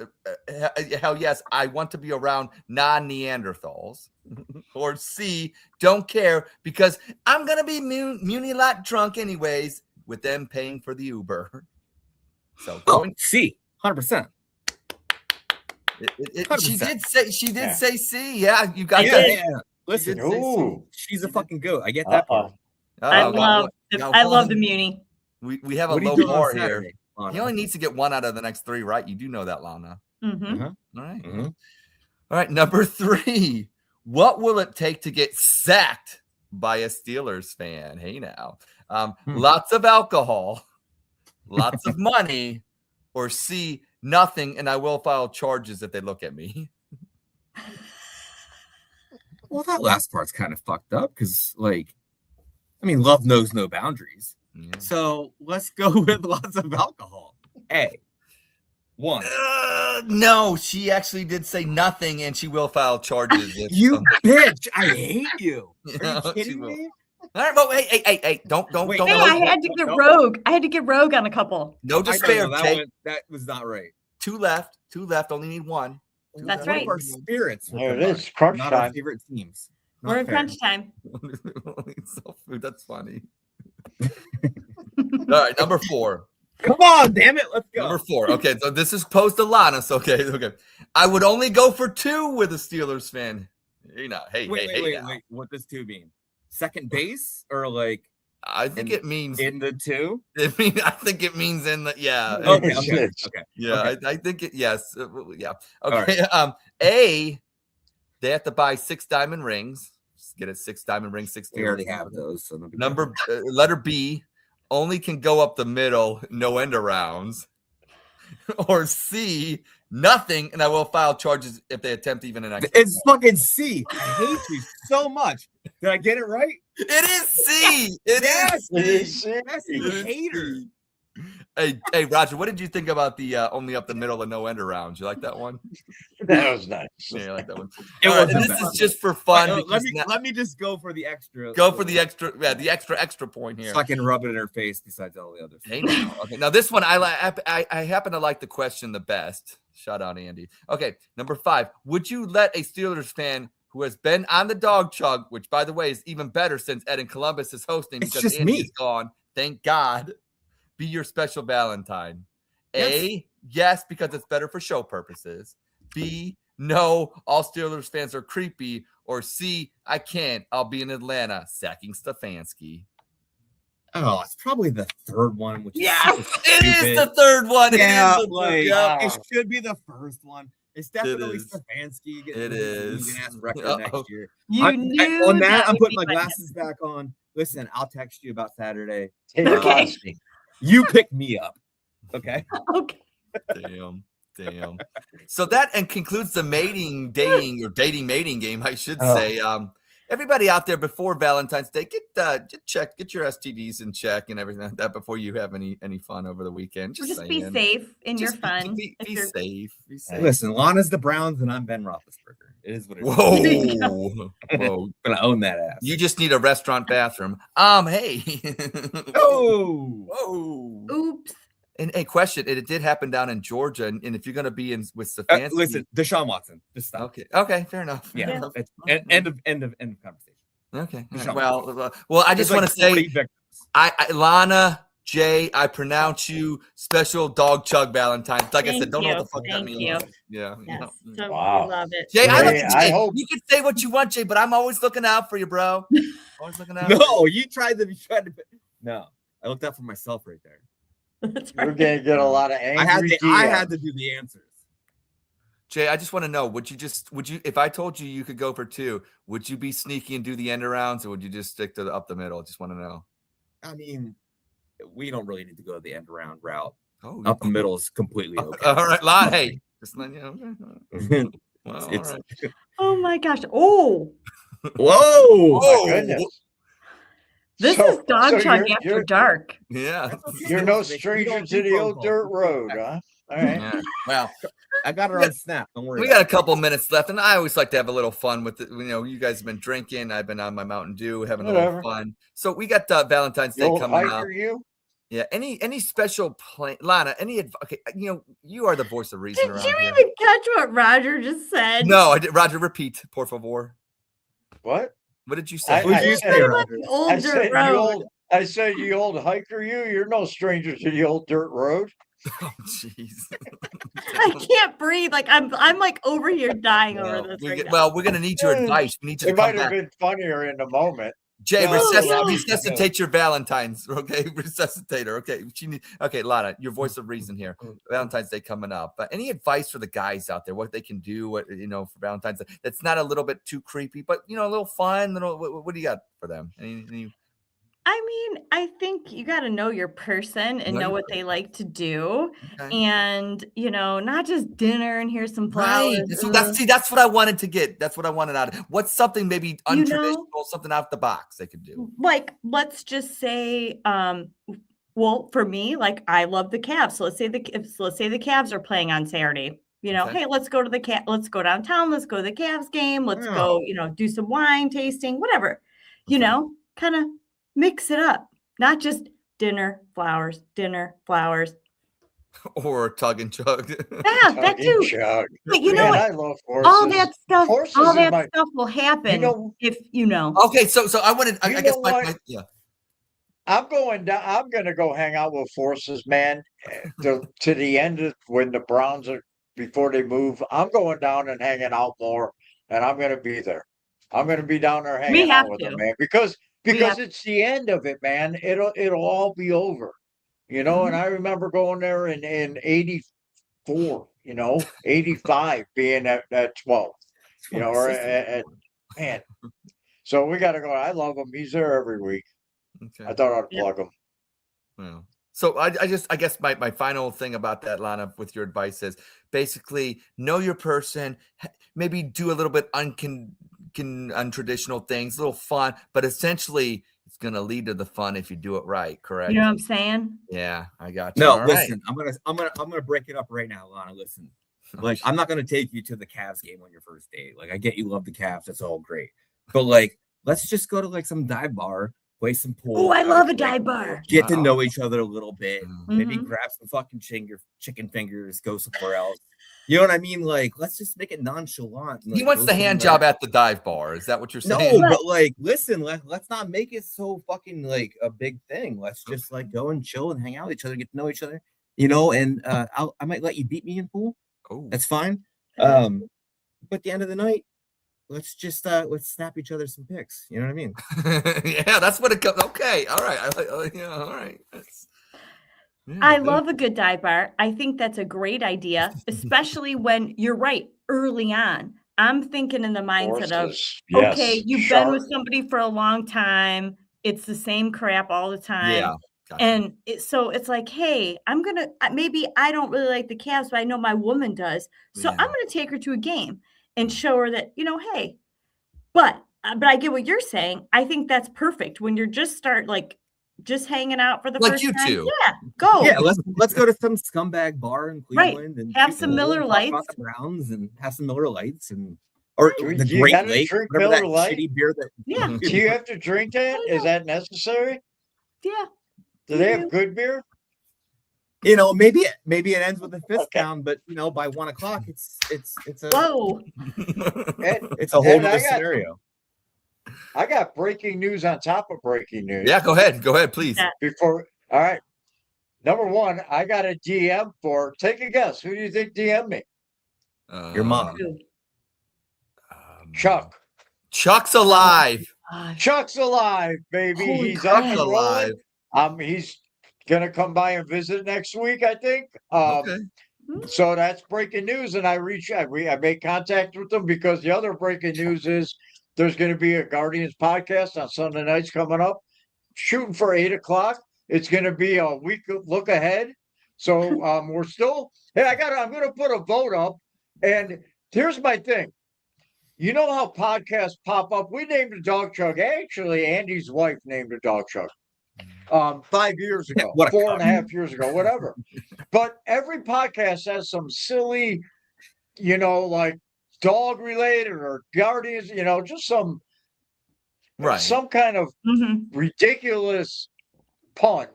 to be around non-Neanderthals. Or C, don't care because I'm gonna be muni lot drunk anyways with them paying for the Uber. So going C, 100%. She did say C. Yeah, you got I that. did. Yeah. Listen, Ooh. she's a fucking goat. I get that part. I Uh-oh. love the Muni. We have a What are you low doing on bar here. Saturday, Lana? He only needs to get 1 out of the next 3 right. You do know that, Lana. Mm-hmm. All right. Mhm. All right. Number 3. What will it take to get sacked by a Steelers fan? Hey, now. Lots of alcohol, lots of money, or C, nothing, and I will file charges if they look at me. Well, that last part's kind of fucked up because, love knows no boundaries. Yeah. So let's go with lots of alcohol. A. 1. No, she actually did say nothing, and she will file charges. If You bitch! I hate you. Yeah, Are you she kidding will. me? All right, well, hey, don't. Wait, Hey, no, I had to get rogue. I had to get rogue on a couple. No I despair, know, Jake. that was not right. 2 left. 2 left. Only need 1. That's One right. of our spirits. were There it combined, is, crunch not our time. favorite teams. Not We're in fair. crunch time. So food. That's funny. All right, number 4. Come on, damn it. Let's go. Number 4. Okay, so this is post Alana. So okay. I would only go for 2 with a Steelers fan. Hey, Wait. now. What does 2 mean? Second base or I think it means. in the 2? I think it means in the. Yeah. Okay. It's- Yeah. okay. I think it. Yes. Yeah. All Okay. A. They have to buy 6 diamond rings. Just get a 6 diamond ring. 6. We already have those. So no big deal. Letter B. Only can go up the middle. No end arounds. or C, nothing, and I will file charges if they attempt even an extra. It's fucking C. I hate you so much. Did I get it right? It is C. It is It is C. C. That's It a is hater. C. Hey, Roger, what did you think about the only up the middle and no end arounds? You like that one? That was nice. Yeah, you like that one. It All right, wasn't and this bad. is just for fun. Let because me now- let me just go for the extra. go for the extra point here. So I can rub it in her face besides all the others. Hey, now. Okay, now this one I happen to like the question the best. Shout out Andy. Okay, number 5. Would you let a Steelers fan who has been on the Dawg Chug, which by the way is even better since Ed in Columbus is hosting It's because just Andy me. is gone, thank God, be your special Valentine? Yes. A, yes, because it's better for show purposes. B, no, all Steelers fans are creepy. Or C, I can't. I'll be in Atlanta sacking Stefanski. Oh, it's probably the third one, which is Yes, super it is stupid. the third one. Yeah, it is the like, third. Yeah. it should be the first one. It's definitely is. Stefanski getting It his is. losing ass record Uh-oh. next year. You knew On that, I'm would putting be my my glasses back on. Listen, I'll text you about Saturday. Take Okay. Boston. You pick me up. Okay. Okay. Damn. So that concludes the mating game, I should Oh. say. Everybody out there before Valentine's Day, get your STDs in check and everything like that before you have any fun over the weekend. Just be saying. safe in your Just fun. Be if you're- safe. Be safe. Listen, Lana's the Browns and I'm Ben Roethlisberger. It is what it is. Whoa. Whoa. I'm gonna own that ass. You just need a restaurant bathroom. Hey. Oh. Whoa. Oops. And a question, it did happen down in Georgia, and if you're going to be in with Stefanski, Listen, Deshaun Watson. Just stop. okay, fair enough. Yeah. Yeah. enough. It's end of conversation. Okay. Deshaun Well, I There's just want to say, 40 victims. Lana, Jay, I pronounce you special Dawg Chug Valentine. Like I said, Thank don't know what you. the fuck that Thank means. you. Yeah. Yes. So Wow. we love it. Jay, I look Hey, at I Jay. hope- You can say what you want, Jay, but I'm always looking out for you, bro. Always looking out. No, you tried to. No, I looked out for myself right there. That's We're right. gonna get a lot of angry I had DMs. to do the answers. Jay, I just want to know, would you, if I told you could go for 2, would you be sneaky and do the end arounds, or would you just stick to the up the middle? Just want to know. I mean, we don't really need to go the end around route. Oh, Up the middle is completely okay. all right, Lon. Hey, just letting you know. Well, all It's- right. Oh my gosh. Oh, Whoa! Oh my goodness. this So- is Dawg so Chug you're- after you're- dark. Yeah. You're no We stranger don't to do the phone old calls. dirt road, huh? All right. Yeah. Well, I got her on Snap. Don't worry. we got a couple minutes left, and I always like to have a little fun with it. You know, you guys have been drinking. I've been on my Mountain Dew, having a Whatever. little fun. So we got Valentine's The Day old coming up. hiker, you? Yeah. Any special plan, Lana? Okay, you are the voice of reason Did around you here. even catch what Roger just said? No, I did. Roger, repeat, por favor. What? What did you say? What'd you It's say, pretty Roger? much old I dirt said road. I said you old hiker, you. You're no stranger to the old dirt road. Oh, jeez. I can't breathe. Like I'm like over here dying over this right now. We're gonna need your advice. We need you to It come might have back. been funnier in the moment. Jay, No, no. resuscitate your Valentines, okay? Resuscitate her, okay? Okay, Lana, your voice of reason here. Valentine's Day coming up. Any advice for the guys out there? What they can do? What for Valentine's Day? That's not a little bit too creepy, but a little fun. What do you got for them? Any I mean, I think you got to know your person and Know know your what they like to do, okay. and not just dinner and here's some flowers. Right. So that's what I wanted to get. That's what I wanted out of it. What's something maybe You know- untraditional, something out the box they could do? Like, let's just say, well, for me, like I love the Cavs. So let's say the Cavs are playing on Saturday. Okay. Hey, let's go downtown. Let's go to the Cavs game. Let's Yeah. go, do some wine tasting, whatever. Okay. Kind of mix it up. Not just dinner, flowers, Or tug and chug. Yeah, that Tug and too. chug. But you know Man, what? I love horses. All that stuff, Horses all is that my- stuff will happen know- if Okay, so I wanted. I You guess know my what? yeah. I'm going down. I'm going to go hang out with horses, man. To the end of when the Browns are before they move. I'm going down and hanging out more, and I'm going to be there. I'm going to be down there hanging have out with to. them, man, because have- it's the end of it, man. It'll all be over, And I remember going there in '84, '85 being at 12, or man. So we got to go. I love him. He's there every week. Okay. I thought I'd Yeah. plug him. Well, So I guess my final thing about that, Lana, with your advice is basically know your person, maybe do a little bit untraditional things, a little fun, but essentially it's going to lead to the fun if you do it right. Correct. You know what I'm saying? Yeah, I got you. No, All listen, right. I'm gonna break it up right now, Lana. Listen, like I'm not gonna take you to the Cavs game on your first date. Like I get you love the Cavs, that's all great, but like let's just go to like some dive bar, play some pool. Oh, I love a dive bar. Get to know each other a little bit. Maybe Mhm. grab some fucking chicken fingers, go somewhere else. You know what I mean? Like, let's just make it nonchalant. He wants the hand job at the dive bar. Is that what you're saying? No, but like, listen, let's not make it so fucking like a big thing. Let's just like go and chill and hang out with each other, get to know each other, and I might let you beat me in pool. Oh, That's fine. But at the end of the night, let's snap each other some pics. You know what I mean? yeah, that's what it comes. Okay, all right. All right. I love a good dive bar. I think that's a great idea, especially when you're right early on. I'm thinking in the mindset of, okay, you've been with somebody for a long time. It's the same crap all the time. Yeah. Gotcha. And so it's like, hey, maybe I don't really like the Cavs, but I know my woman does. So I'm going to take her to a game and show her that, hey, but I get what you're saying. I think that's perfect when you're just hanging out for the first time. Two. Yeah, go. Yeah, let's go to some scumbag bar in Cleveland and have some Miller Lights, talk about the Browns, and have some Miller Lights or the you Great gotta Lake, drink whatever that Miller Lite? shitty beer that. Yeah. Do you have to drink that? Is that necessary? Yeah. Do they have good beer? Maybe it ends with a fist down, but by 1 o'clock, it's a whoa. it's a whole other scenario. I got breaking news on top of breaking news. Yeah, go ahead, please. All right. Number one, I got a DM for. Take a guess. Who do you think DM'd me? Your mom. Chuck. Chuck's alive. Chuck's alive, baby. Holy He's crap. up and rolling. He's gonna come by and visit next week, I think. Okay. So that's breaking news, and I made contact with them because the other breaking news is there's going to be a Guardians podcast on Sunday nights coming up, shooting for 8:00. It's going to be a week look ahead. So we're still. Hey, I'm going to put a vote up, and here's my thing. You know how podcasts pop up? We named a Dawg Chug. Actually, Andy's wife named a Dawg Chug 5 years ago, 4.5 years ago, whatever. But every podcast has some silly, like dog related or Guardians, just some kind of ridiculous pun.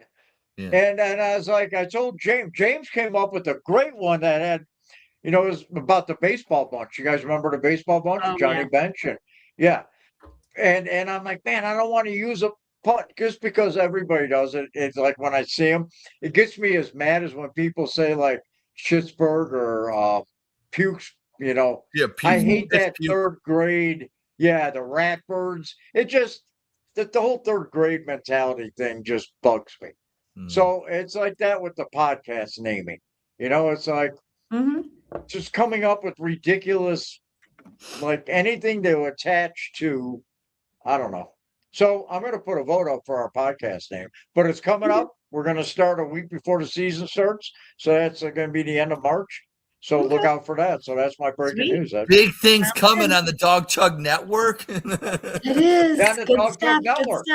Yeah. And I was like, I told James came up with a great one that had, it was about the baseball bunch. You guys remember the baseball bunch? Johnny Bench? And I'm like, man, I don't want to use a pun just because everybody does it. It's like when I see them, it gets me as mad as when people say like Schittsburg or pukes, Yeah, I hate that third grade. Yeah, the rat birds. It just the whole third grade mentality thing just bugs me. So it's like that with the podcast naming. It's like just coming up with ridiculous, like anything to attach to, I don't know. So I'm going to put a vote up for our podcast name, but it's coming up. We're going to start a week before the season starts. So that's going to be the end of March. So look out for that. So that's my breaking news. Big things coming on the Dawg Chug Network. It is. Yeah, the Dawg Chug Network.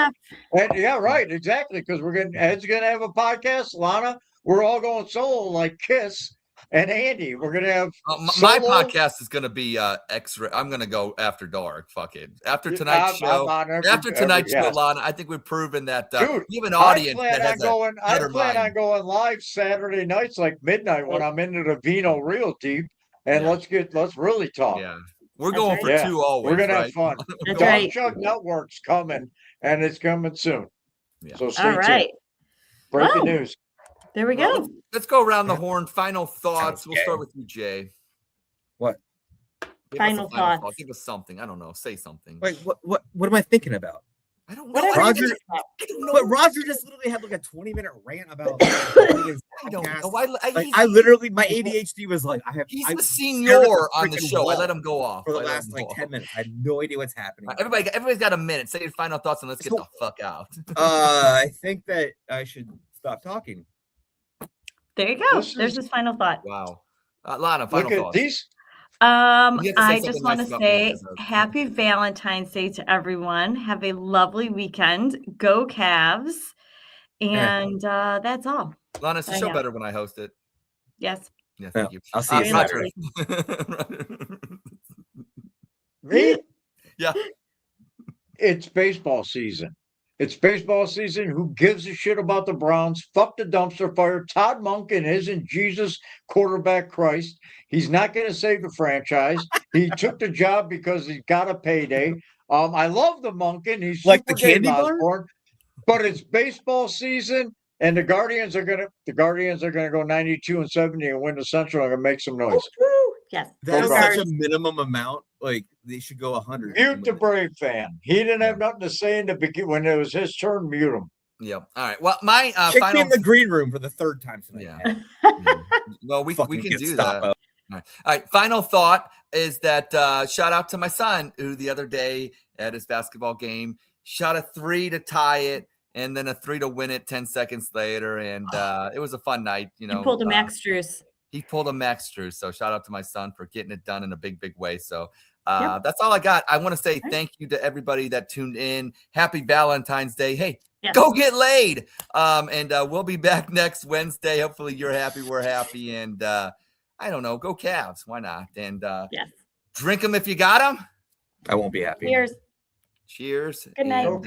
And, yeah, right. Exactly. Because Ed's going to have a podcast. Lana, we're all going solo like Kiss. And Andy, we're going to have my podcast is going to be X-ray. I'm going to go after dark. Fuck it. After tonight's show, Lana, I think we've proven that you have an audience that has I plan on going live Saturday nights like midnight when I'm into the Vino real deep. And let's really talk. Yeah. We're going for two always. We're going to have fun. Dawg Chug Network's coming, and it's coming soon. Yeah. So stay tuned. Breaking news. There we go. Let's go around the horn. Final thoughts. We'll start with you, Jay. What? Final thoughts. Give us something. I don't know. Say something. Wait, what am I thinking about? I don't know. Roger, but Roger just literally had like a 20-minute rant about. I don't know. I literally, my ADHD was like, He's the senior on the show. I let him go off for the last 10 minutes. I had no idea what's happening. Everybody's got a minute. Say your final thoughts and let's get the fuck out. I think that I should stop talking. There you go. This There's is- his final thought. Wow. Lana, final Look at thoughts. these. You have to say I something just want nice to about me say as a- happy Valentine's Day to everyone. Have a lovely weekend. Go Cavs. And that's all. Lana, it's a I show have. better when I host it. Yes. Yeah, thank you. I'll see you Very Saturday. Me? Yeah. It's baseball season. It's baseball season. Who gives a shit about the Browns? Fuck the dumpster fire. Todd Monken isn't Jesus quarterback Christ. He's not going to save the franchise. He took the job because he's got a payday. I love the Monken. He's Like super the candy Dave bar? Osborne, but it's baseball season, and the Guardians are gonna go 92-70 and win the Central and make some noise. Yes. That is Go such Cards. a minimum amount. Like they should go 100. Mute the Brave fan. He didn't have nothing to say in the beginning when it was his turn. Mute him. Yeah. All right. Well, my Kick me final. in the green room for the third time tonight. Yeah. Yeah. Well, we Fucking can get do stopped that. up. All right. Final thought is that shout out to my son who the other day at his basketball game shot a 3 to tie it and then a 3 to win it 10 seconds later. And it was a fun night. You know, You pulled a Max Struess. he pulled a Max Drew. So shout out to my son for getting it done in a big, big way. So that's all I got. I want to say thank you to everybody that tuned in. Happy Valentine's Day. Hey, go get laid. And we'll be back next Wednesday. Hopefully you're happy. We're happy. And I don't know, go Cavs. Why not? And yes. Drink them if you got them. I won't be happy. Cheers. Cheers. Good night. And,